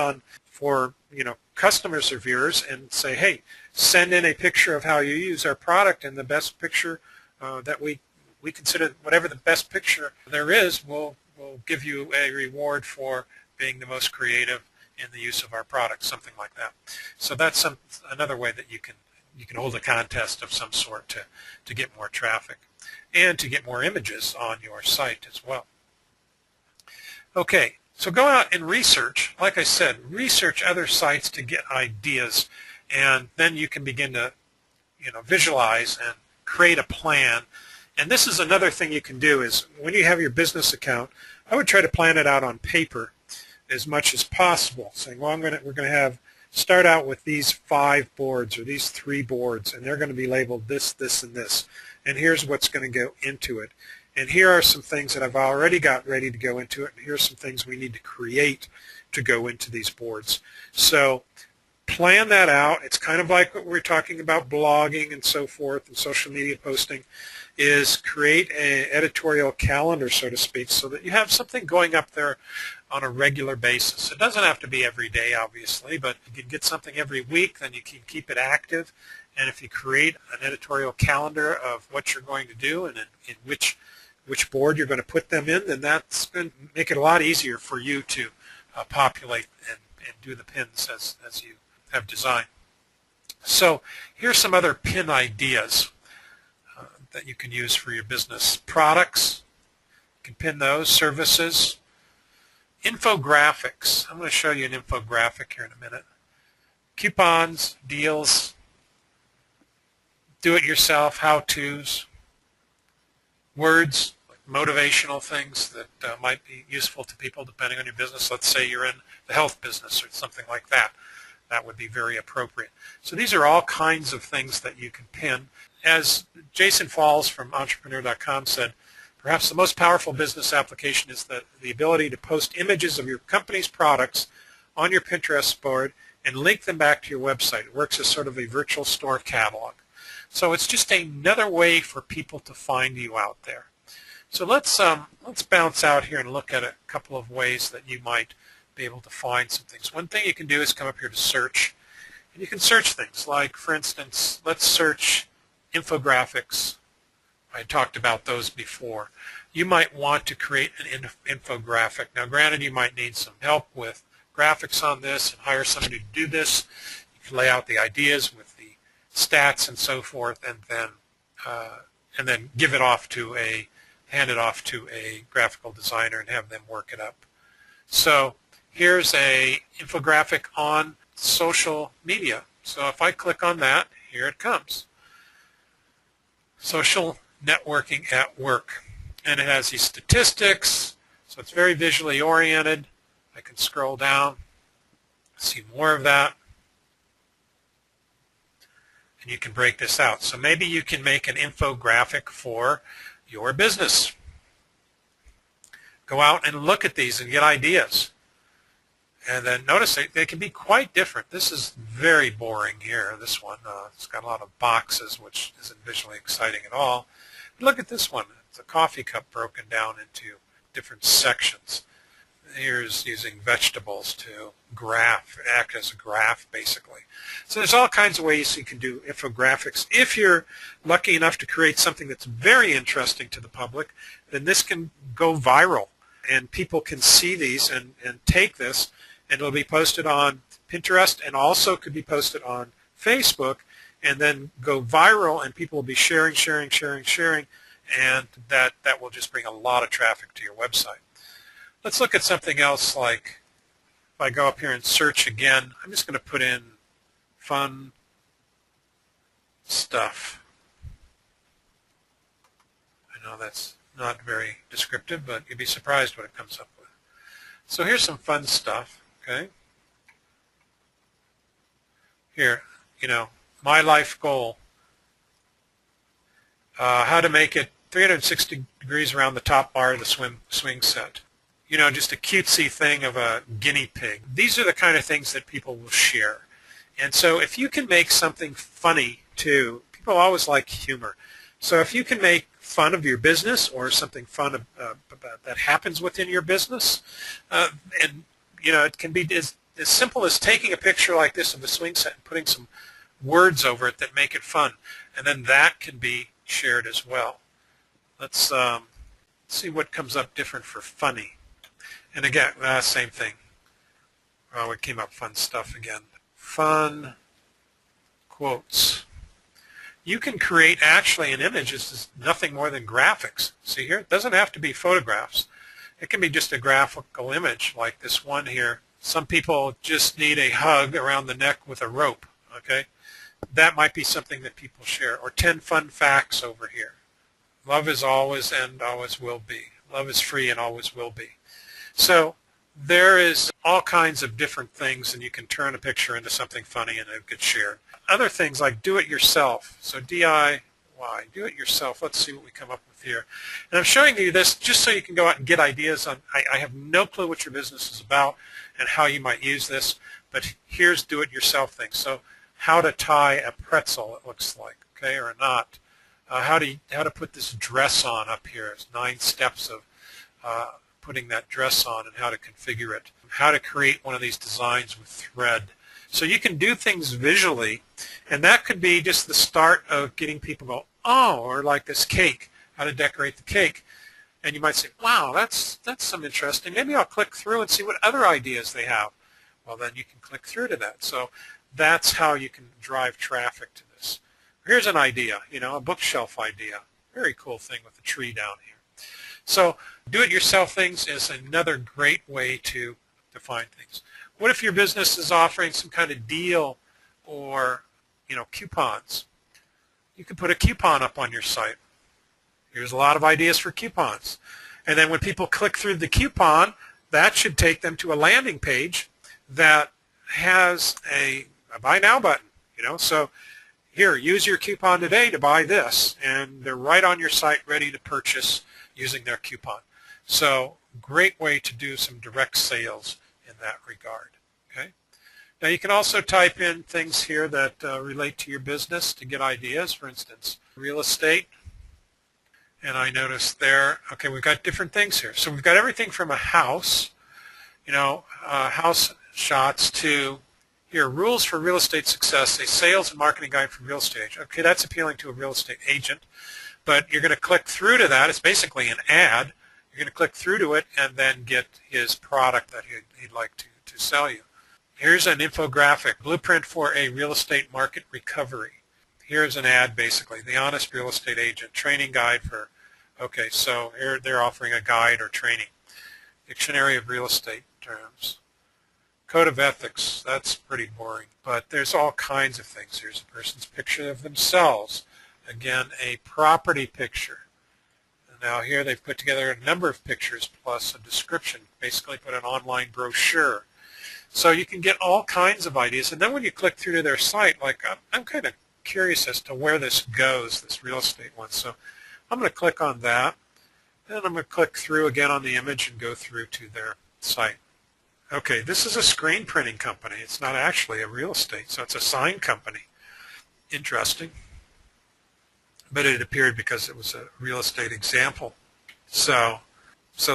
for customers or viewers and say, hey, send in a picture of how you use our product, and the best picture that we consider, whatever the best picture there is, we'll give you a reward for being the most creative in the use of our product, something like that. So that's another way that you can hold a contest of some sort to get more traffic and to get more images on your site as well. Okay, so go out and research. Like I said, research other sites to get ideas. and then you can begin to visualize and create a plan. And this is another thing you can do is when you have your business account, I would try to plan it out on paper as much as possible, saying, well, we're going to start out with these 5 boards or these 3 boards, and they're going to be labeled this, this, and this. And here's what's going to go into it. And here are some things that I've already got ready to go into it, and here's some things we need to create to go into these boards. So plan that out. It's kind of like what we're talking about blogging and so forth and social media posting, is create an editorial calendar, so to speak, so that you have something going up there on a regular basis. It doesn't have to be every day, obviously, but you can get something every week, then you can keep it active. And if you create an editorial calendar of what you're going to do and in which board you're going to put them in, then that's going to make it a lot easier for you to populate and do the pins as you have designed. So here's some other pin ideas that you can use for your business. Products, you can pin those. Services. Infographics. I'm going to show you an infographic here in a minute. Coupons, deals, do-it-yourself, how-tos, words, like motivational things that might be useful to people depending on your business. Let's say you're in the health business or something like that. That would be very appropriate. So these are all kinds of things that you can pin. As Jason Falls from Entrepreneur.com said, perhaps the most powerful business application is the ability to post images of your company's products on your Pinterest board and link them back to your website. It works as sort of a virtual store catalog. So it's just another way for people to find you out there. So let's bounce out here and look at a couple of ways that you might be able to find some things. One thing you can do is come up here to search. And you can search things like, for instance, let's search infographics. I talked about those before. You might want to create an infographic. Now, granted, you might need some help with graphics on this and hire somebody to do this. You can lay out the ideas with the stats and so forth, and then give it off to hand it off to a graphical designer and have them work it up. So here's a infographic on social media. So if I click on that, here it comes. Social networking at work. And it has these statistics, so it's very visually oriented. I can scroll down, see more of that, and you can break this out. So maybe you can make an infographic for your business. Go out and look at these and get ideas. And then notice they can be quite different. This is very boring here, this one. It's got a lot of boxes, which isn't visually exciting at all. But look at this one. It's a coffee cup broken down into different sections. Here's using vegetables to act as a graph, basically. So there's all kinds of ways you can do infographics. If you're lucky enough to create something that's very interesting to the public, then this can go viral. And people can see these and take this, and it'll be posted on Pinterest and also could be posted on Facebook and then go viral, and people will be sharing, and that will just bring a lot of traffic to your website. Let's look at something else, like if I go up here and search again, I'm just going to put in fun stuff. I know that's not very descriptive, but you'd be surprised what it comes up with. So here's some fun stuff, okay? Here, my life goal, how to make it 360 degrees around the top bar of the swing set. Just a cutesy thing of a guinea pig. These are the kind of things that people will share. And so if you can make something funny too, people always like humor. So if you can make fun of your business or something fun that happens within your business, and it can be as simple as taking a picture like this of a swing set and putting some words over it that make it fun, and then that can be shared as well. Let's see what comes up different for funny. And again, same thing. Oh, it came up fun stuff again. Fun quotes. You can create actually an image. This is nothing more than graphics. See here? It doesn't have to be photographs. It can be just a graphical image like this one here. Some people just need a hug around the neck with a rope. Okay, that might be something that people share. Or 10 fun facts over here. Love is always and always will be. Love is free and always will be. So there is all kinds of different things, and you can turn a picture into something funny and it gets shared. Other things like do it yourself. So DIY, do it yourself. Let's see what we come up with here. And I'm showing you this just so you can go out and get ideas on. I have no clue what your business is about and how you might use this, but here's do it yourself things. So how to tie a pretzel, it looks like, okay, or a knot. How to put this dress on up here. There's 9 steps of putting that dress on and how to configure it. How to create one of these designs with thread. So you can do things visually, and that could be just the start of getting people to go, oh, or like this cake, how to decorate the cake. And you might say, wow, that's some interesting. Maybe I'll click through and see what other ideas they have. Well, then you can click through to that. So that's how you can drive traffic to this. Here's an idea, a bookshelf idea. Very cool thing with the tree down here. So do-it-yourself things is another great way to define things. What if your business is offering some kind of deal or, coupons? You can put a coupon up on your site. Here's a lot of ideas for coupons. And then when people click through the coupon, that should take them to a landing page that has a buy now button, So here, use your coupon today to buy this, and they're right on your site ready to purchase using their coupon. So great way to do some direct sales in that regard. Okay. Now you can also type in things here that relate to your business to get ideas. For instance, real estate. And I noticed there, okay, we've got different things here. So we've got everything from a house, house shots to here, rules for real estate success, a sales and marketing guide for real estate agent. Okay, that's appealing to a real estate agent, but you're going to click through to that. It's basically an ad. You're going to click through to it and then get his product that he'd like to sell you. Here's an infographic, blueprint for a real estate market recovery. Here's an ad, basically, the honest real estate agent, training guide for, okay, so here they're offering a guide or training. Dictionary of real estate terms. Code of ethics, that's pretty boring, but there's all kinds of things. Here's a person's picture of themselves. Again, a property picture. And now here they've put together a number of pictures plus a description, basically put an online brochure. So you can get all kinds of ideas. And then when you click through to their site, like I'm kind of curious as to where this goes, this real estate one. So I'm going to click on that, and I'm going to click through again on the image and go through to their site. Okay, this is a screen printing company. It's not actually a real estate, so it's a sign company. Interesting. But it appeared because it was a real estate example. So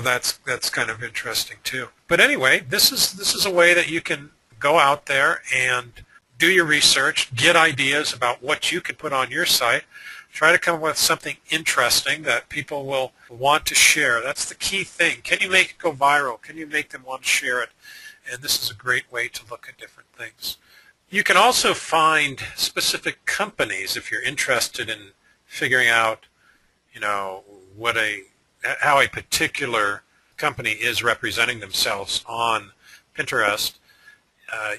that's kind of interesting too. But anyway, this is a way that you can go out there and do your research, get ideas about what you can put on your site, try to come up with something interesting that people will want to share. That's the key thing. Can you make it go viral? Can you make them want to share it? And this is a great way to look at different things. You can also find specific companies if you're interested in figuring out, how a particular company is representing themselves on Pinterest.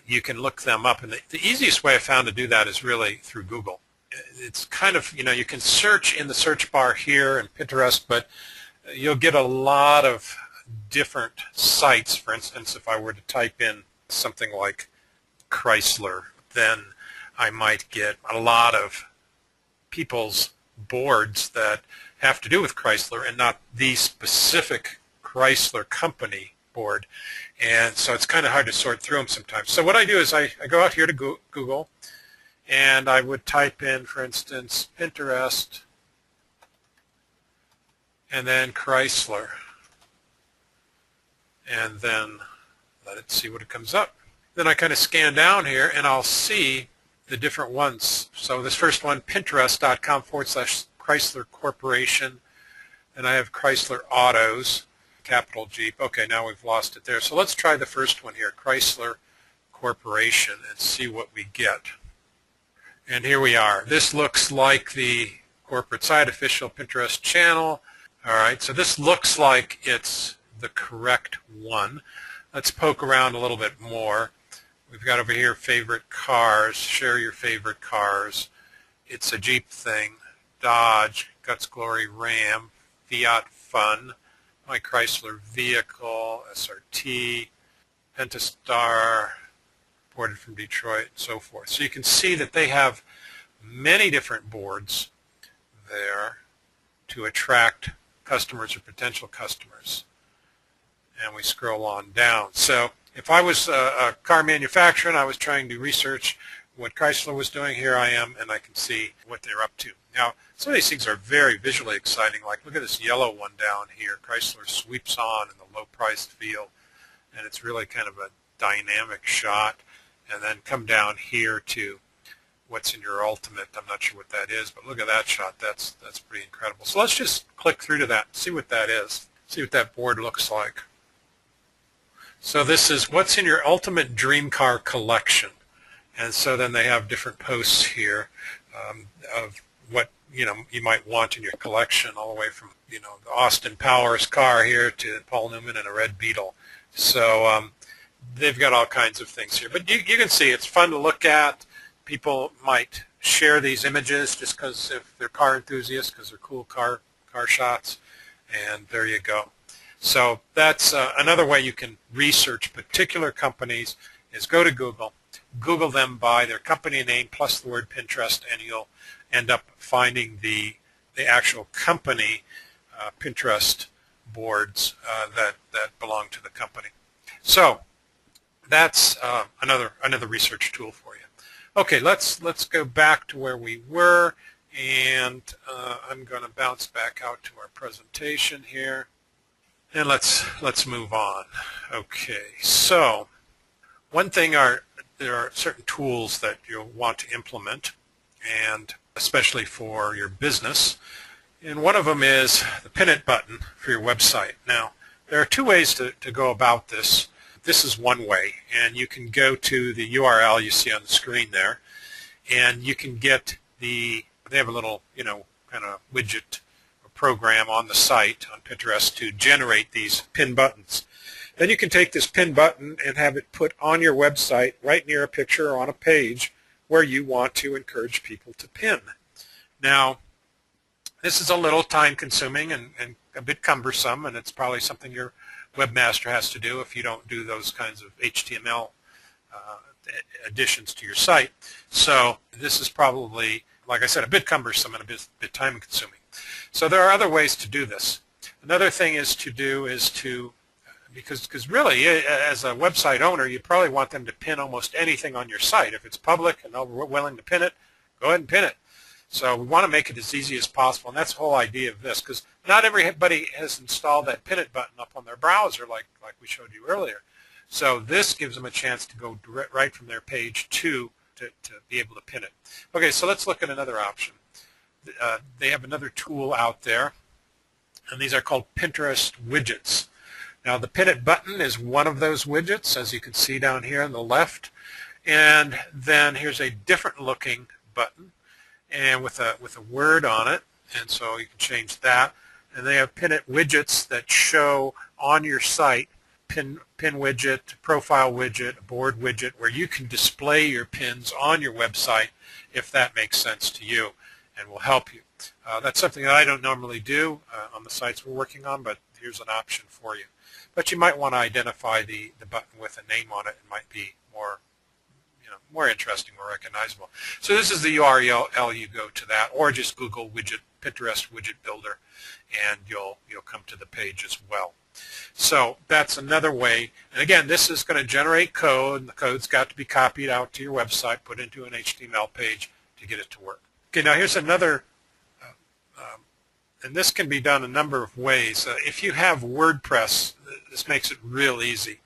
You can look them up, and the easiest way I found to do that is really through Google. It's kind of, you can search in the search bar here in Pinterest, but you'll get a lot of different sites. For instance, if I were to type in something like Chrysler, then I might get a lot of people's boards that have to do with Chrysler and not the specific Chrysler company board. And so it's kind of hard to sort through them sometimes. So what I do is I go out here to Google, and I would type in, for instance, Pinterest and then Chrysler, and then let it see what it comes up. Then I kind of scan down here and I'll see the different ones. So this first one, Pinterest.com/Chrysler Corporation, and I have Chrysler Autos, capital Jeep. Okay, now we've lost it there. So let's try the first one here, Chrysler Corporation, and see what we get. And here we are. This looks like the corporate site, official Pinterest channel. All right, so this looks like it's the correct one. Let's poke around a little bit more. We've got over here favorite cars, share your favorite cars. It's a Jeep thing, Dodge, Guts Glory Ram, Fiat Fun, My Chrysler Vehicle, SRT, Pentastar, imported from Detroit, and so forth. So you can see that they have many different boards there to attract customers or potential customers. And we scroll on down. So if I was a car manufacturer and I was trying to research what Chrysler was doing, here I am, and I can see what they're up to. Now, some of these things are very visually exciting. Like, look at this yellow one down here. Chrysler sweeps on in the low-priced field, and it's really kind of a dynamic shot. And then come down here to what's in your ultimate. I'm not sure what that is, but look at that shot. That's pretty incredible. So let's just click through to that and see what that is. See what that board looks like. So this is what's in your ultimate dream car collection. And so then they have different posts here of what you might want in your collection, all the way from the Austin Powers car here to Paul Newman and a red Beetle. So they've got all kinds of things here. But you can see it's fun to look at. People might share these images just because if they're car enthusiasts, because they're cool car shots. And there you go. So that's another way you can research particular companies is go to Google, Google them by their company name plus the word Pinterest, and you'll end up finding the actual company Pinterest boards that belong to the company. So that's another research tool for you. Okay, let's go back to where we were, and I'm going to bounce back out to our presentation here, and let's move on. Okay, so one thing there are certain tools that you'll want to implement, and especially for your business. And one of them is the Pin It button for your website. Now, there are two ways to go about this. This is one way, and you can go to the URL you see on the screen there, and you can get they have a little, kind of widget or program on the site on Pinterest to generate these pin buttons. Then you can take this pin button and have it put on your website right near a picture or on a page where you want to encourage people to pin. Now, this is a little time-consuming and a bit cumbersome, and it's probably something your webmaster has to do if you don't do those kinds of HTML additions to your site. So this is probably, like I said, a bit cumbersome and a bit time-consuming. So there are other ways to do this. Another thing because really, as a website owner, you probably want them to pin almost anything on your site. If it's public and they're willing to pin it, go ahead and pin it. So we want to make it as easy as possible, and that's the whole idea of this, because not everybody has installed that Pin It button up on their browser like we showed you earlier. So this gives them a chance to go right from their page to be able to pin it. Okay, so let's look at another option. They have another tool out there, and these are called Pinterest widgets. Now, the Pin It button is one of those widgets, as you can see down here on the left. And then here's a different looking button, and with a word on it, and so you can change that. And they have Pin It widgets that show on your site, pin widget, profile widget, a board widget, where you can display your pins on your website if that makes sense to you and will help you. That's something that I don't normally do on the sites we're working on, but here's an option for you. But you might want to identify the button with a name on it. It might be more interesting, more recognizable. So this is the URL. You go to that, or just Google Pinterest widget builder, and you'll come to the page as well. So that's another way. And again, this is going to generate code, and the code's got to be copied out to your website, put into an HTML page to get it to work. Okay, now here's another. And this can be done a number of ways. If you have WordPress, this makes it real easy.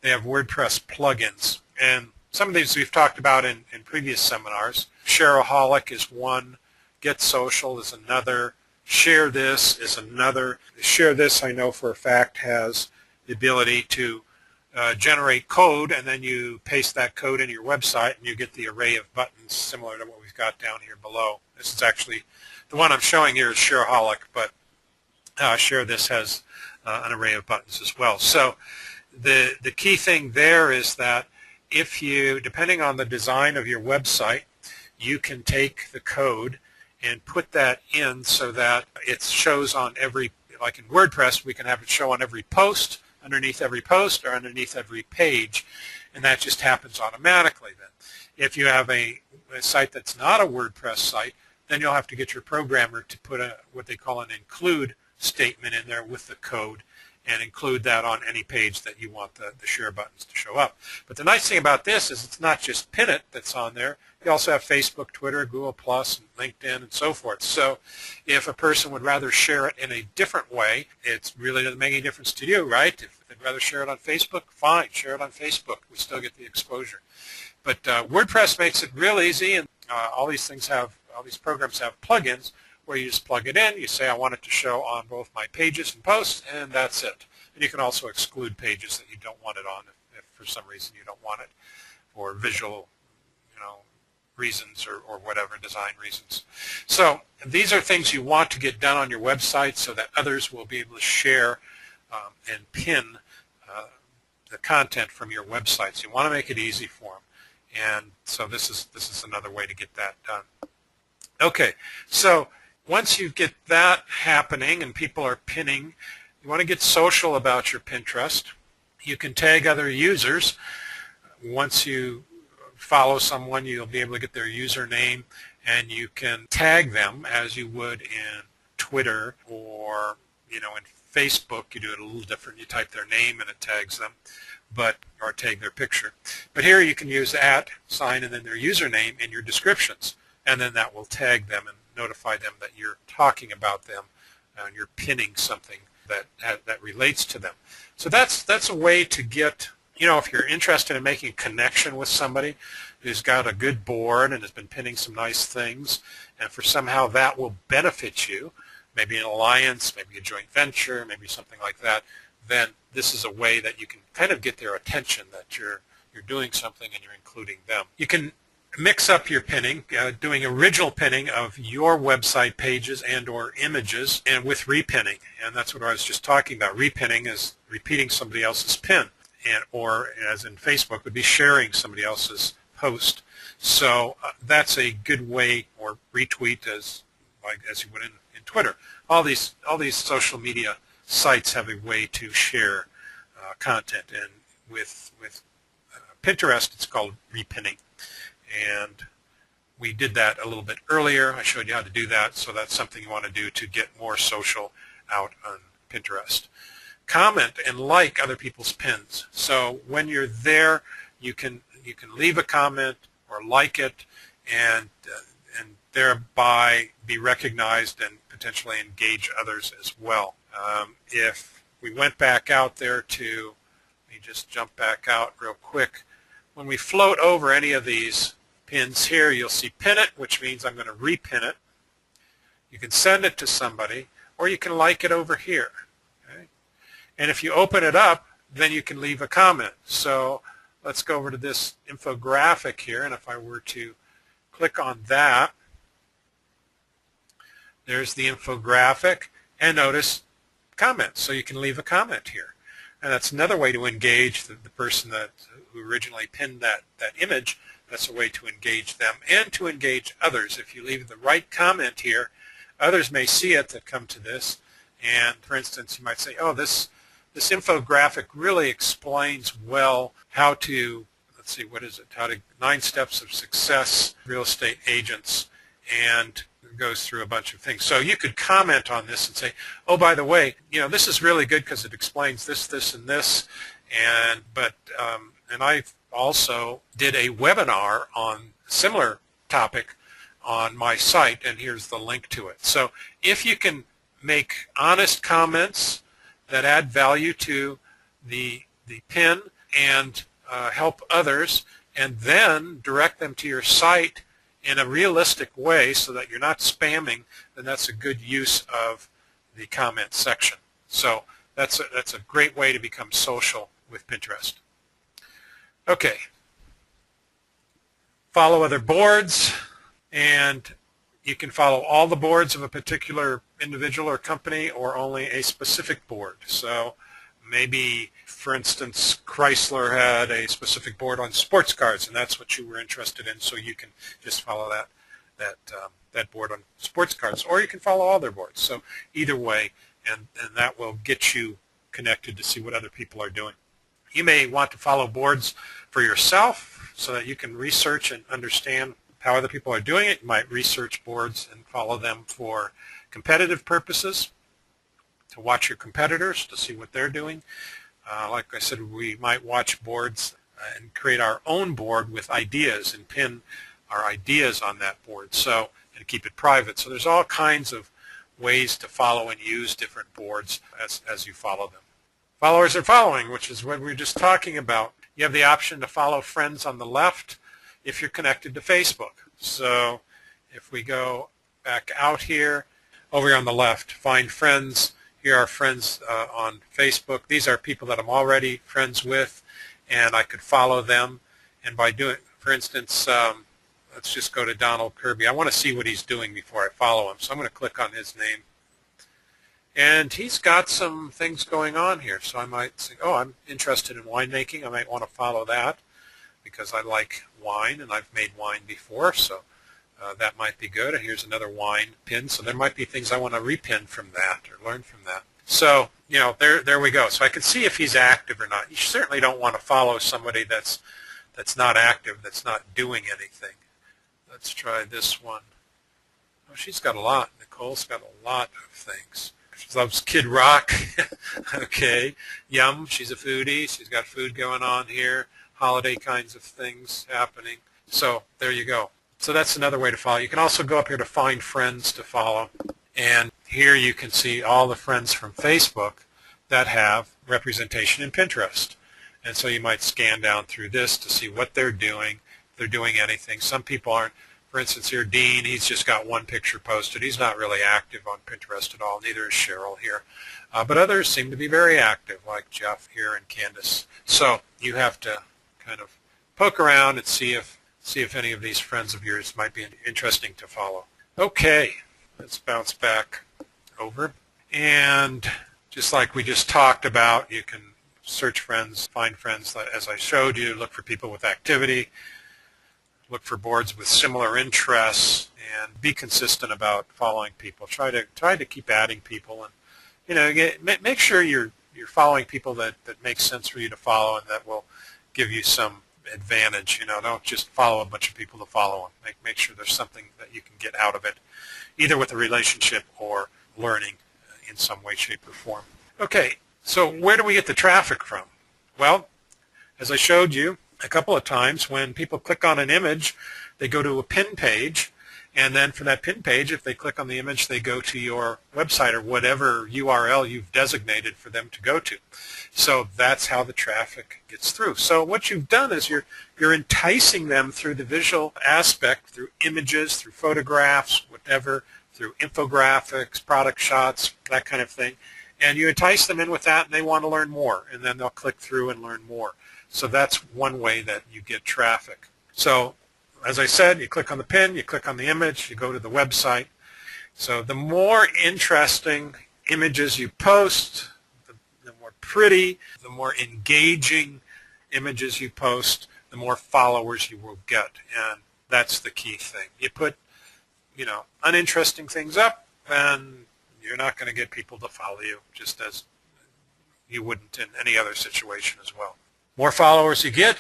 They have WordPress plugins, and some of these we've talked about in previous seminars. Shareaholic is one. Get Social is another. Share This is another. Share This, I know for a fact, has the ability to generate code, and then you paste that code in your website, and you get the array of buttons similar to what we've got down here below. This is actually the one I'm showing here is Shareaholic, but Share This has an array of buttons as well. So the key thing there is that if you, depending on the design of your website, you can take the code and put that in so that it shows on every, like in WordPress, we can have it show on every post, underneath every post, or underneath every page, and that just happens automatically then. If you have a site that's not a WordPress site, then you'll have to get your programmer to put what they call an include statement in there with the code and include that on any page that you want the share buttons to show up. But the nice thing about this is it's not just Pin It that's on there. You also have Facebook, Twitter, Google+, and LinkedIn, and so forth. So if a person would rather share it in a different way, it really doesn't make any difference to you, right? If they'd rather share it on Facebook, fine, share it on Facebook. We still get the exposure. But WordPress makes it real easy, and all these programs have plugins where you just plug it in, you say I want it to show on both my pages and posts, and that's it. And you can also exclude pages that you don't want it on if for some reason you don't want it for visual reasons or whatever, design reasons. So these are things you want to get done on your website so that others will be able to share and pin the content from your website. So you want to make it easy for them. And so this is another way to get that done. Okay, so once you get that happening and people are pinning, you want to get social about your Pinterest. You can tag other users. Once you follow someone, you'll be able to get their username, and you can tag them as you would in Twitter or in Facebook. You do it a little different. You type their name and it tags them, or tag their picture. But here you can use @ sign and then their username in your descriptions, and then that will tag them and notify them that you're talking about them and you're pinning something that relates to them. So that's a way to get, if you're interested in making a connection with somebody who's got a good board and has been pinning some nice things, and for somehow that will benefit you, maybe an alliance, maybe a joint venture, maybe something like that, then this is a way that you can kind of get their attention that you're doing something and you're including them. You can mix up your pinning, doing original pinning of your website pages and or images, and with repinning. And that's what I was just talking about. Repinning is repeating somebody else's pin, or as in Facebook would be sharing somebody else's post. So that's a good way, or retweet as you would in Twitter. All these social media sites have a way to share content, and with Pinterest it's called repinning. And we did that a little bit earlier. I showed you how to do that, so that's something you want to do to get more social out on Pinterest. Comment and like other people's pins. So when you're there, you can leave a comment or like it, and thereby be recognized and potentially engage others as well. If we went back out there to, let me just jump back out real quick. When we float over any of these pins here, you'll see pin it, which means I'm going to repin it. You can send it to somebody, or you can like it over here. Okay? And if you open it up, then you can leave a comment. So let's go over to this infographic here, and if I were to click on that, there's the infographic, and notice comments. So you can leave a comment here. And that's another way to engage the person who originally pinned that image. That's a way to engage them and to engage others. If you leave the right comment here, others may see it that come to this. And for instance, you might say, oh, this infographic really explains well how to, let's see, what is it? 9 steps of success, real estate agents, and it goes through a bunch of things. So you could comment on this and say, oh, by the way, this is really good because it explains this, this, and this. And I also did a webinar on a similar topic on my site, and here's the link to it. So if you can make honest comments that add value to the pin and help others, and then direct them to your site in a realistic way so that you're not spamming, then that's a good use of the comment section. So that's a great way to become social with Pinterest. Okay. Follow other boards, and you can follow all the boards of a particular individual or company or only a specific board. So Maybe, for instance, Chrysler had a specific board on sports cars, and that's what you were interested in, so you can just follow that board on sports cars, or you can follow all their boards. So either way, and that will get you connected to see what other people are doing. You may want to follow boards for yourself so that you can research and understand how other people are doing it. You might research boards and follow them for competitive purposes, to watch your competitors, to see what they're doing. Like I said, we might watch boards and create our own board with ideas and pin our ideas on that board, so, and keep it private. So there's all kinds of ways to follow and use different boards as you follow them. Followers are following, which is what we were just talking about. You have the option to follow friends on the left if you're connected to Facebook. So if we go back out here, over here on the left, find friends. Here are friends on Facebook. These are people that I'm already friends with, and I could follow them. And by doing, for instance, let's just go to Donald Kirby. I want to see what he's doing before I follow him, so I'm going to click on his name. And he's got some things going on here, so I might say, oh, I'm interested in winemaking. I might want to follow that because I like wine, and I've made wine before, so that might be good. And here's another wine pin, so there might be things I want to repin from that or learn from that. So, you know, there we go. So I can see if he's active or not. You certainly don't want to follow somebody that's not active, that's not doing anything. Let's try this one. Oh, she's got a lot. Nicole's got a lot of things. She loves Kid Rock. Okay. Yum. She's a foodie. She's got food going on here. Holiday kinds of things happening. So there you go. So that's another way to follow. You can also go up here to find friends to follow. And here you can see all the friends from Facebook that have representation in Pinterest. And so you might scan down through this to see what they're doing, if they're doing anything. Some people aren't. For instance, here, Dean, he's just got one picture posted. He's not really active on Pinterest at all. Neither is Cheryl here. But others seem to be very active, like Jeff here and Candace. So you have to kind of poke around and see if any of these friends of yours might be interesting to follow. Okay, let's bounce back over. And just like we just talked about, you can search friends, find friends, as I showed you, look for people with activity, look for boards with similar interests, and be consistent about following people. Try to keep adding people, and you know, make sure you're following people that make sense for you to follow and that will give you some advantage. You know, don't just follow a bunch of people to follow them. Make sure there's something that you can get out of it, either with a relationship or learning in some way, shape, or form. Okay, so where do we get the traffic from? Well, as I showed you a couple of times, when people click on an image, they go to a pin page, and then for that pin page, if they click on the image, they go to your website or whatever URL you've designated for them to go to. So that's how the traffic gets through. So what you've done is you're enticing them through the visual aspect, through images, through photographs, whatever, through infographics, product shots, that kind of thing. And you entice them in with that, and they want to learn more, and then they'll click through and learn more. So that's one way that you get traffic. So as I said, you click on the pin, you click on the image, you go to the website. So the more interesting images you post, the more pretty, the more engaging images you post, the more followers you will get. And that's the key thing. You put, you know, uninteresting things up, and you're not going to get people to follow you, just as you wouldn't in any other situation as well. More followers you get,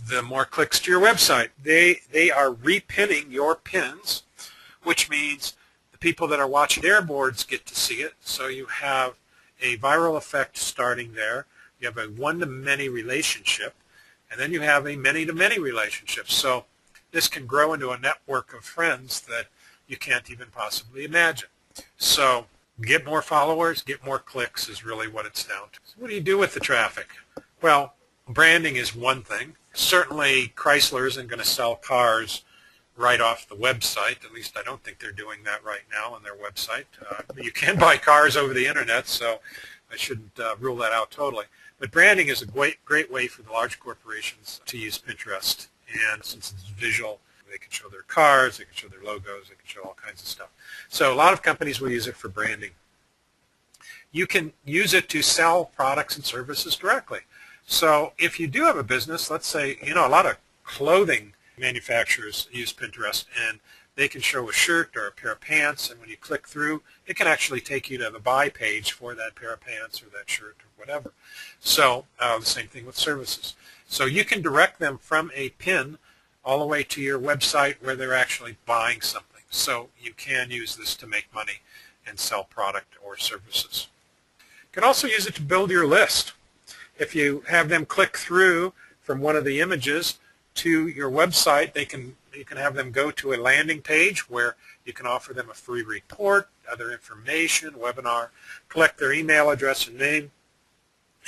the more clicks to your website. They are repinning your pins, which means the people that are watching their boards get to see it. So you have a viral effect starting there. You have a one-to-many relationship, and then you have a many-to-many relationship. So this can grow into a network of friends that you can't even possibly imagine. So get more followers, get more clicks is really what it's down to. So what do you do with the traffic? Well, branding is one thing. Certainly Chrysler isn't going to sell cars right off the website. At least I don't think they're doing that right now on their website. You can buy cars over the internet, so I shouldn't rule that out totally. But branding is a great way for the large corporations to use Pinterest. And since it's visual, they can show their cars, they can show their logos, they can show all kinds of stuff. So a lot of companies will use it for branding. you can use it to sell products and services directly. So if you do have a business, let's say, a lot of clothing manufacturers use Pinterest, and they can show a shirt or a pair of pants, and when you click through, it can actually take you to the buy page for that pair of pants or that shirt or whatever. So the same thing with services. So you can direct them from a pin all the way to your website where they're actually buying something. So you can use this to make money and sell product or services. You can also use it to build your list. If you have them click through from one of the images to your website, you can have them go to a landing page where you can offer them a free report, other information, webinar, collect their email address and name,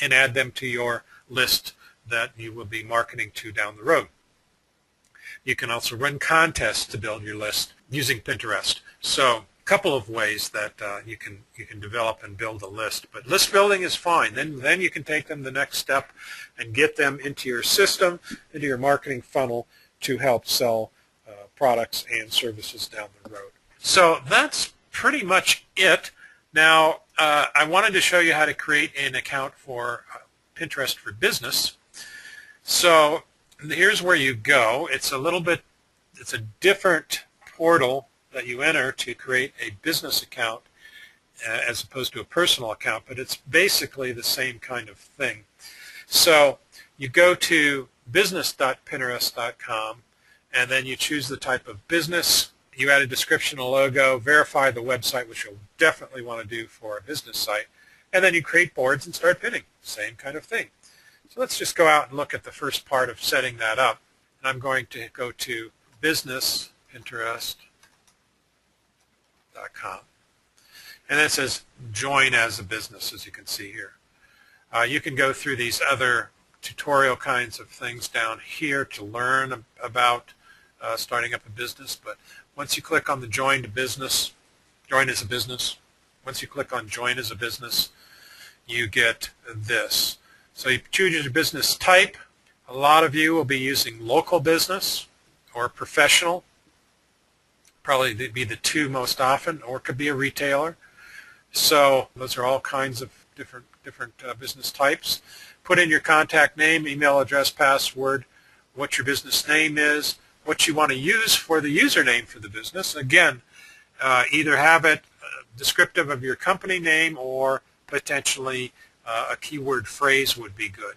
and add them to your list that you will be marketing to down the road. You can also run contests to build your list using Pinterest. So a couple of ways that you can develop and build a list. But list building is fine. Then you can take them the next step and get them into your system, into your marketing funnel to help sell products and services down the road. So that's pretty much it. Now, I wanted to show you how to create an account for Pinterest for Business. So here's where you go. It's a different portal that you enter to create a business account as opposed to a personal account, but it's basically the same kind of thing. So you go to business.pinterest.com, and then you choose the type of business. You add a description, a logo, verify the website, which you'll definitely want to do for a business site, and then you create boards and start pinning. Same kind of thing. So let's just go out and look at the first part of setting that up. And I'm going to go to businesspinterest.com. And then it says join as a business, as you can see here. You can go through these other tutorial kinds of things down here to learn about starting up a business. But once you click on the join as a business, once you click on join as a business, you get this. So you choose your business type. A lot of you will be using local business or professional. Probably be the two most often, or it could be a retailer. So those are all kinds of different business types. Put in your contact name, email address, password, what your business name is, what you want to use for the username for the business. Again, either have it descriptive of your company name or potentially a keyword phrase would be good.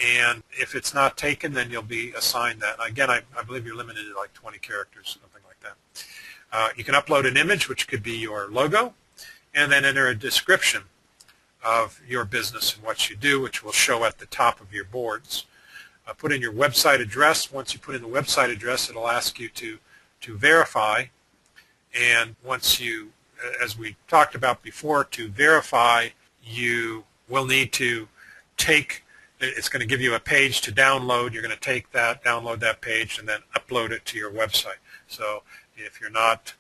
And if it's not taken, then you'll be assigned that. Again, I believe you're limited to like 20 characters, something like that. You can upload an image, which could be your logo, and then enter a description of your business and what you do, which will show at the top of your boards. Put in your website address. Once you put in the website address, it'll ask you to verify. And once you, as we talked about before, to verify, you will need to it's going to give you a page to download. You're going to take that, download that page, and then upload it to your website. So if you're not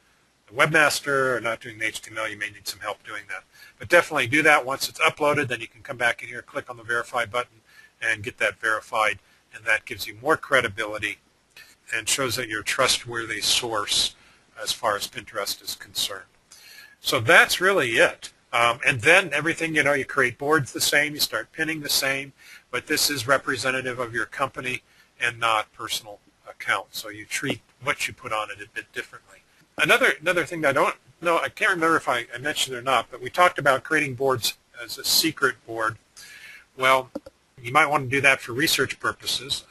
a webmaster or not doing HTML, you may need some help doing that. But definitely do that. Once it's uploaded, then you can come back in here, click on the verify button, and get that verified, and that gives you more credibility and shows that you're a trustworthy source as far as Pinterest is concerned. So that's really it. And then everything, you create boards the same, you start pinning the same, but this is representative of your company and not personal account. So you treat what you put on it a bit differently. Another thing that I don't know, I can't remember if I mentioned it or not, but we talked about creating boards as a secret board. Well, you might want to do that for research purposes,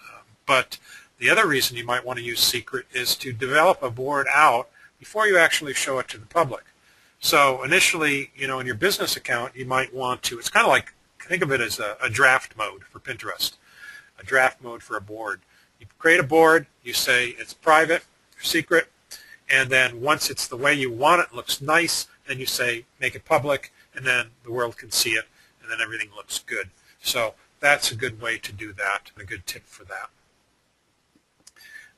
but the other reason you might want to use secret is to develop a board out before you actually show it to the public. So initially, in your business account, you might want to, it's kind of like, think of it as a draft mode for Pinterest, a draft mode for a board. You create a board, you say it's private, secret, and then once it's the way you want it, looks nice, then you say make it public, and then the world can see it, and then everything looks good. So that's a good way to do that, a good tip for that.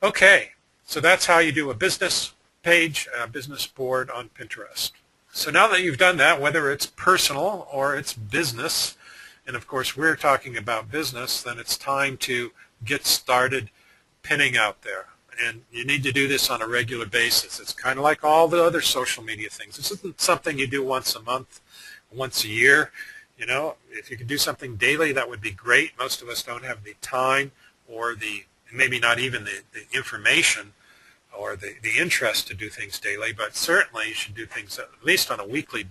Okay, so that's how you do a business page, a business board on Pinterest. So now that you've done that, whether it's personal or it's business, and of course we're talking about business, then it's time to get started pinning out there. And you need to do this on a regular basis. It's kind of like all the other social media things. This isn't something you do once a month once a year. You know, if you could do something daily, that would be great. Most of us don't have the time or maybe not even the information or the interest to do things daily, but certainly you should do things at least on a weekly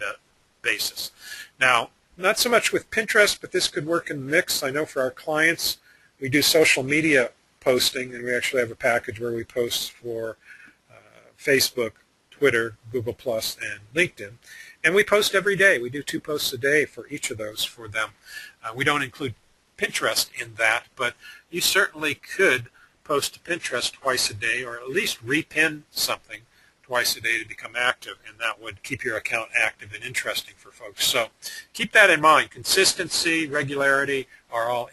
basis. Now, not so much with Pinterest, but this could work in the mix. I know for our clients, we do social media posting, and we actually have a package where we post for Facebook, Twitter, Google+, and LinkedIn. And we post every day. We do 2 posts a day for each of those for them. We don't include Pinterest in that, but you certainly could post to Pinterest twice a day, or at least repin something twice a day to become active, and that would keep your account active and interesting for folks. So keep that in mind. Consistency, regularity are all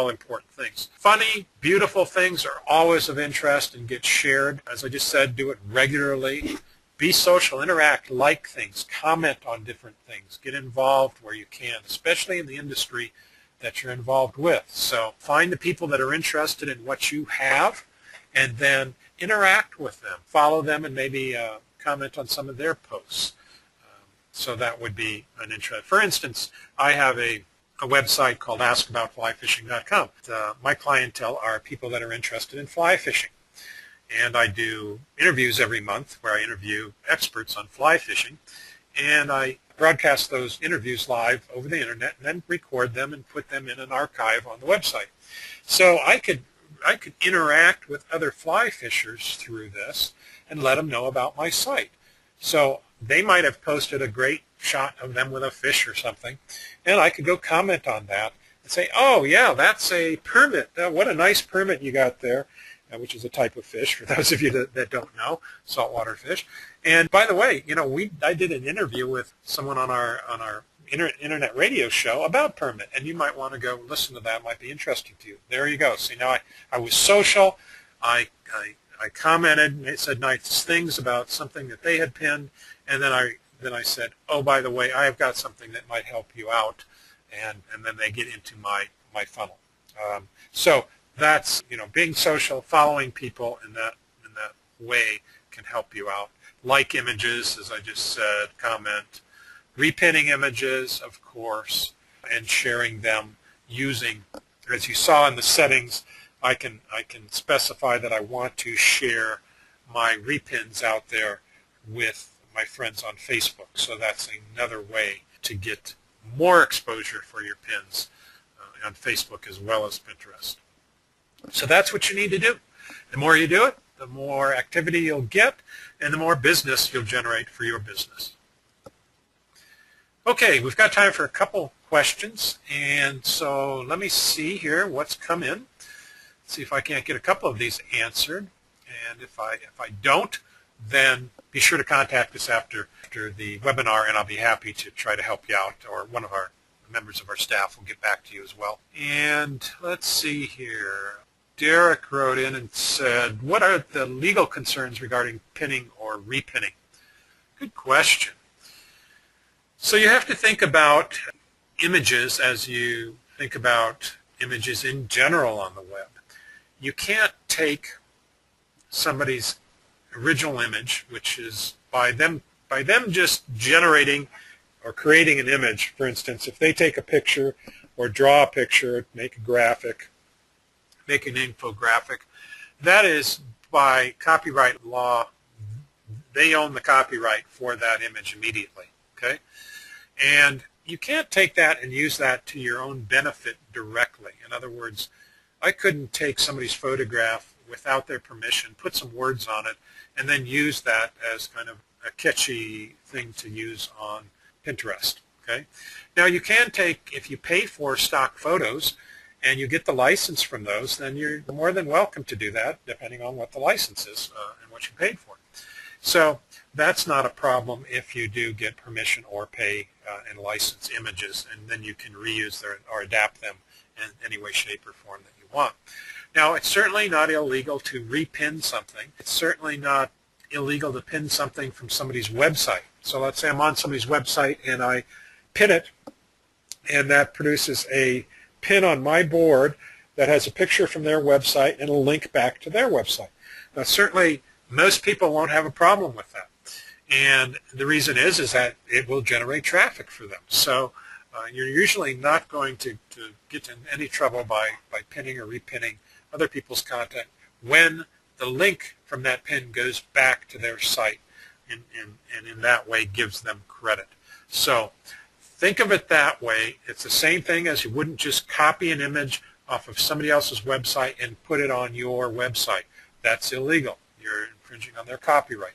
important things. Funny, beautiful things are always of interest and get shared. As I just said, do it regularly. Be social, interact, like things, comment on different things, get involved where you can, especially in the industry that you're involved with. So find the people that are interested in what you have and then interact with them. Follow them and maybe comment on some of their posts. So that would be an interest. For instance, I have a website called askaboutflyfishing.com. My clientele are people that are interested in fly fishing. And I do interviews every month where I interview experts on fly fishing. And I broadcast those interviews live over the internet and then record them and put them in an archive on the website. So I could interact with other fly fishers through this and let them know about my site. So they might have posted a great shot of them with a fish or something, and I could go comment on that and say, oh yeah, that's a permit. What a nice permit you got there, which is a type of fish for those of you that don't know, saltwater fish. And by the way, you know, I did an interview with someone on our internet radio show about permit, and you might want to go listen to that. It might be interesting to you. There you go. See, now I was social. I commented and said nice things about something that they had pinned, and then I said, oh, by the way, I've got something that might help you out, and then they get into my funnel. So that's, you know, being social, following people in that way can help you out. Like images, as I just said, comment, repinning images, of course, and sharing them using, as you saw in the settings, I can specify that I want to share my repins out there with my friends on Facebook. So that's another way to get more exposure for your pins on Facebook as well as Pinterest. So that's what you need to do. The more you do it, the more activity you'll get, and the more business you'll generate for your business. Okay, we've got time for a couple questions, and so let me see here what's come in. See if I can't get a couple of these answered, and if I don't, then be sure to contact us after the webinar, and I'll be happy to try to help you out, or one of our members of our staff will get back to you as well. And let's see here. Derek wrote in and said, what are the legal concerns regarding pinning or repinning? Good question. So you have to think about images as you think about images in general on the web. You can't take somebody's original image, which is by them just generating or creating an image. For instance, if they take a picture or draw a picture, make a graphic, make an infographic, that is by copyright law, they own the copyright for that image immediately, okay? And you can't take that and use that to your own benefit directly. In other words, I couldn't take somebody's photograph without their permission, put some words on it, and then use that as kind of a catchy thing to use on Pinterest, okay? Now you can take, if you pay for stock photos, and you get the license from those, then you're more than welcome to do that, depending on what the license is and what you paid for. So that's not a problem if you do get permission or pay and license images, and then you can reuse them or adapt them in any way, shape, or form that you want. Now, it's certainly not illegal to repin something. It's certainly not illegal to pin something from somebody's website. So let's say I'm on somebody's website and I pin it, and that produces a pin on my board that has a picture from their website and a link back to their website. Now certainly most people won't have a problem with that. And the reason is that it will generate traffic for them. So you're usually not going to get in any trouble by pinning or repinning other people's content when the link from that pin goes back to their site and in that way gives them credit. So think of it that way. It's the same thing as you wouldn't just copy an image off of somebody else's website and put it on your website. That's illegal. You're infringing on their copyright.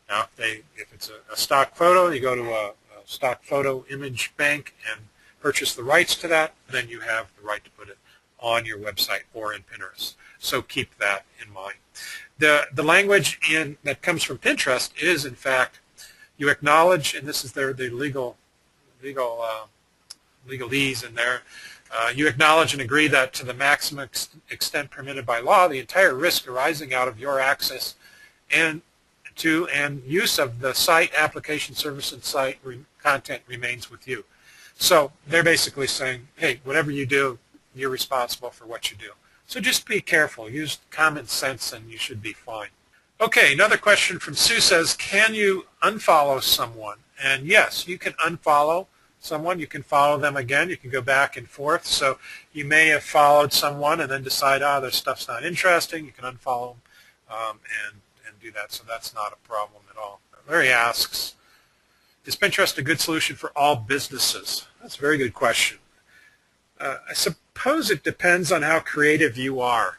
Now, if it's a stock photo, you go to a stock photo image bank and purchase the rights to that, then you have the right to put it on your website or in Pinterest. So keep that in mind. The language that comes from Pinterest is, in fact, you acknowledge, and this is the legalese in there, you acknowledge and agree that to the maximum extent permitted by law, the entire risk arising out of your access and use of the site, application, service, and site content remains with you. So they're basically saying, hey, whatever you do, you're responsible for what you do. So just be careful. Use common sense and you should be fine. Okay, another question from Sue says, can you unfollow someone? And yes, you can unfollow someone. You can follow them again. You can go back and forth. So you may have followed someone and then decide, their stuff's not interesting. You can unfollow them and do that. So that's not a problem at all. Larry asks, is Pinterest a good solution for all businesses? That's a very good question. I suppose it depends on how creative you are.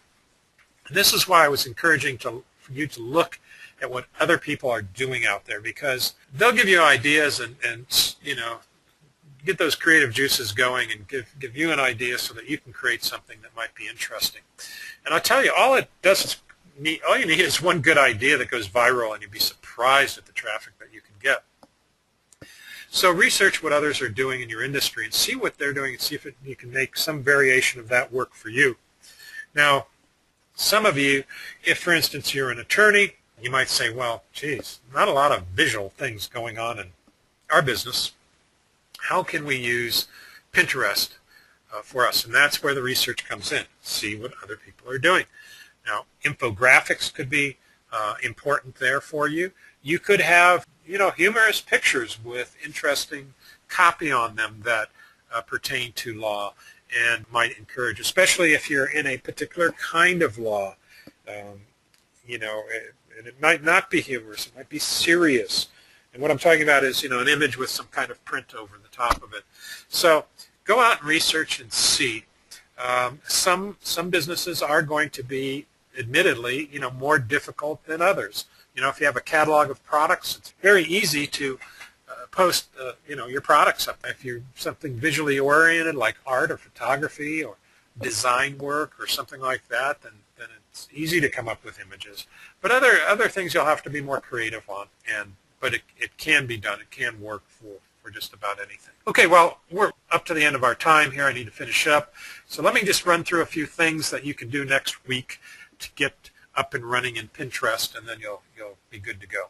And this is why I was encouraging for you to look at what other people are doing out there, because they'll give you ideas and get those creative juices going and give you an idea so that you can create something that might be interesting. And I'll tell you, all you need is one good idea that goes viral, and you'd be surprised at the traffic that you can get. So research what others are doing in your industry and see what they're doing and see if you can make some variation of that work for you. Now, some of you, if for instance you're an attorney, you might say, well, geez, not a lot of visual things going on in our business. How can we use Pinterest for us? And that's where the research comes in. See what other people are doing. Now, infographics could be important there for you. You could have, humorous pictures with interesting copy on them that pertain to law and might encourage, especially if you're in a particular kind of law. And it might not be humorous. It might be serious. And what I'm talking about is, an image with some kind of print over the top of it. So go out and research and see. Some businesses are going to be, admittedly, more difficult than others. If you have a catalog of products, it's very easy to post, your products up. If you're something visually oriented like art or photography or design work or something like that, then it's easy to come up with images. But other things you'll have to be more creative on, but it can be done. It can work for just about anything. Okay, well, we're up to the end of our time here. I need to finish up. So let me just run through a few things that you can do next week to get up and running in Pinterest, and then you'll be good to go.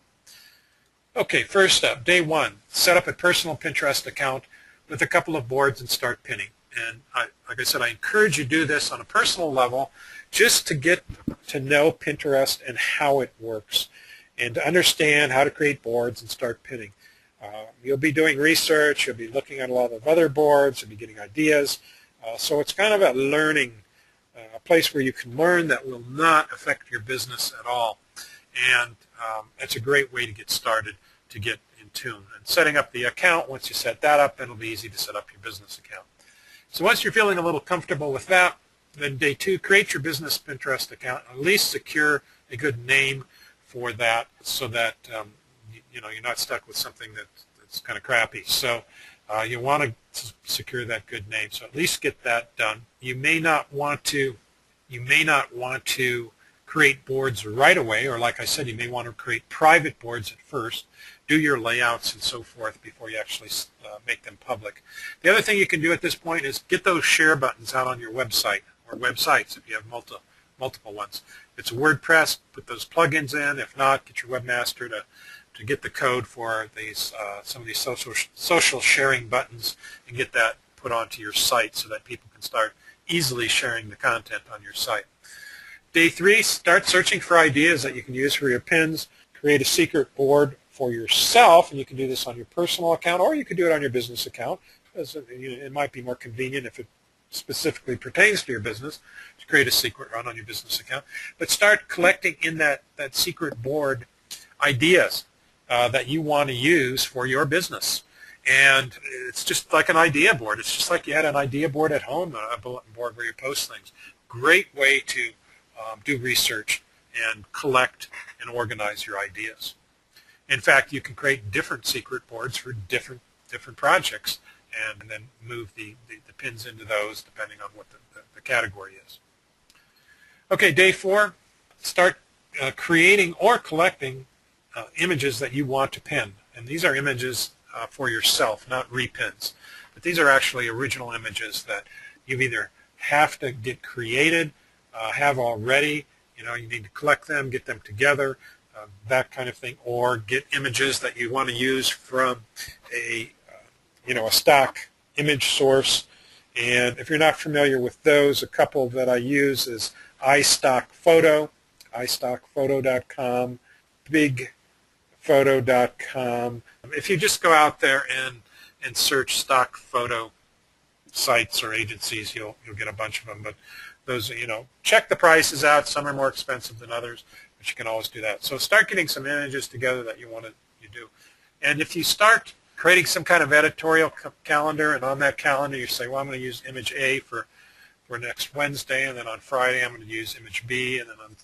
Okay, first up, day one, set up a personal Pinterest account with a couple of boards and start pinning. And like I said, I encourage you to do this on a personal level just to get to know Pinterest and how it works and to understand how to create boards and start pinning. You'll be doing research, you'll be looking at a lot of other boards, you'll be getting ideas. So it's kind of a learning, a place where you can learn that will not affect your business at all. And it's a great way to get started, to get in tune. And setting up the account, once you set that up, then it'll be easy to set up your business account. So once you're feeling a little comfortable with that, then day two, create your business Pinterest account. At least secure a good name for that so that you're not stuck with something that's kind of crappy. So you want to secure that good name. So at least get that done. You may not want to create boards right away, or like I said, you may want to create private boards at first, do your layouts and so forth before you actually make them public. The other thing you can do at this point is get those share buttons out on your website or websites if you have multiple ones. If it's WordPress, put those plugins in. If not, get your webmaster to get the code for these some of these social sharing buttons and get that put onto your site so that people can start easily sharing the content on your site. Day three, start searching for ideas that you can use for your pins. Create a secret board for yourself, and you can do this on your personal account, or you could do it on your business account. It might be more convenient if it specifically pertains to your business to create a secret run on your business account. But start collecting in that secret board ideas that you want to use for your business. And it's just like an idea board. It's just like you had an idea board at home, a bulletin board where you post things. Great way to do research and collect and organize your ideas. In fact, you can create different secret boards for different projects and then move the pins into those depending on what the category is. Okay, day 4, start creating or collecting images that you want to pin. And these are images for yourself, not repins. But these are actually original images that you either have to get created, have already, you need to collect them, get them together, that kind of thing, or get images that you want to use from a stock image source. And if you're not familiar with those, a couple that I use is iStockPhoto, iStockPhoto.com, BigPhoto.com. If you just go out there and search stock photo sites or agencies, you'll get a bunch of them. But those, check the prices out. Some are more expensive than others, but you can always do that. So start getting some images together that you do. And if you start creating some kind of editorial calendar, and on that calendar you say, well, I'm going to use image A for next Wednesday, and then on Friday I'm going to use image B, and then on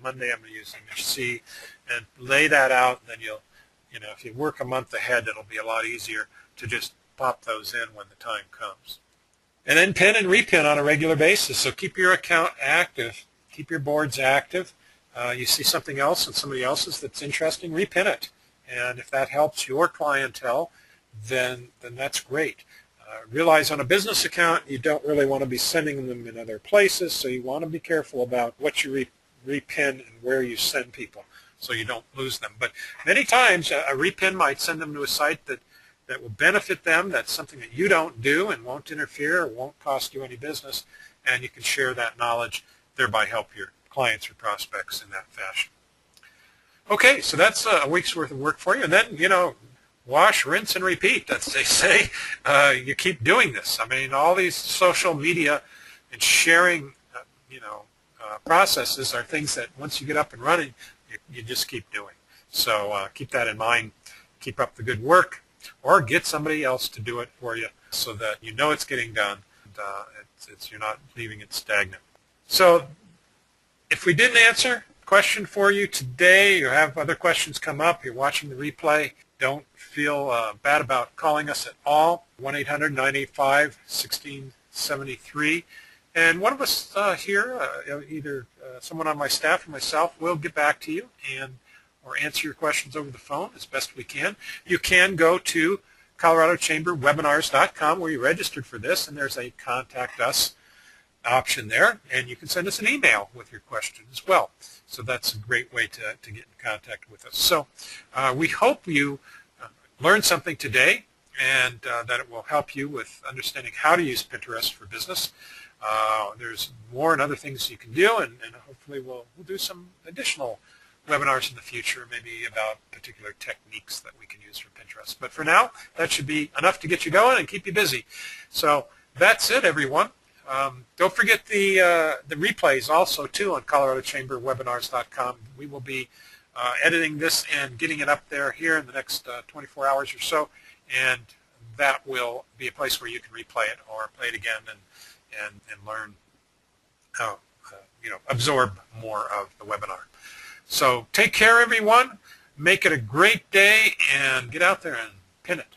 Monday I'm going to use image C, and lay that out. And then if you work a month ahead, it'll be a lot easier to just pop those in when the time comes. And then pin and repin on a regular basis. So keep your account active, keep your boards active. You see something else and somebody else's that's interesting, repin it. And if that helps your clientele, then that's great. Realize on a business account, you don't really want to be sending them in other places, so you want to be careful about what you repin and where you send people so you don't lose them. But many times, a repin might send them to a site that will benefit them. That's something that you don't do and won't interfere or won't cost you any business, and you can share that knowledge, thereby help your clients or prospects in that fashion. Okay, so that's a week's worth of work for you. And then, wash, rinse, and repeat, as they say. You keep doing this. I mean, all these social media and sharing, processes are things that once you get up and running, you just keep doing. So keep that in mind. Keep up the good work, or get somebody else to do it for you so that you know it's getting done and you're not leaving it stagnant. So if we didn't answer question for you today, you have other questions come up, you're watching the replay, don't feel bad about calling us at all. 1-800-985-1673. And one of us here, either someone on my staff or myself, will get back to you or answer your questions over the phone as best we can. You can go to ColoradoChamberWebinars.com where you registered for this, and there's a Contact Us option there, and you can send us an email with your question as well. So that's a great way to get in contact with us. So we hope you learned something today, and that it will help you with understanding how to use Pinterest for business. There's more and other things you can do, and hopefully we'll do some additional webinars in the future, maybe about particular techniques that we can use for Pinterest. But for now, that should be enough to get you going and keep you busy. So that's it, everyone. Don't forget the replays also, too, on ColoradoChamberWebinars.com. We will be editing this and getting it up there here in the next 24 hours or so, and that will be a place where you can replay it or play it again and learn how, absorb more of the webinar. So take care, everyone. Make it a great day, and get out there and pin it.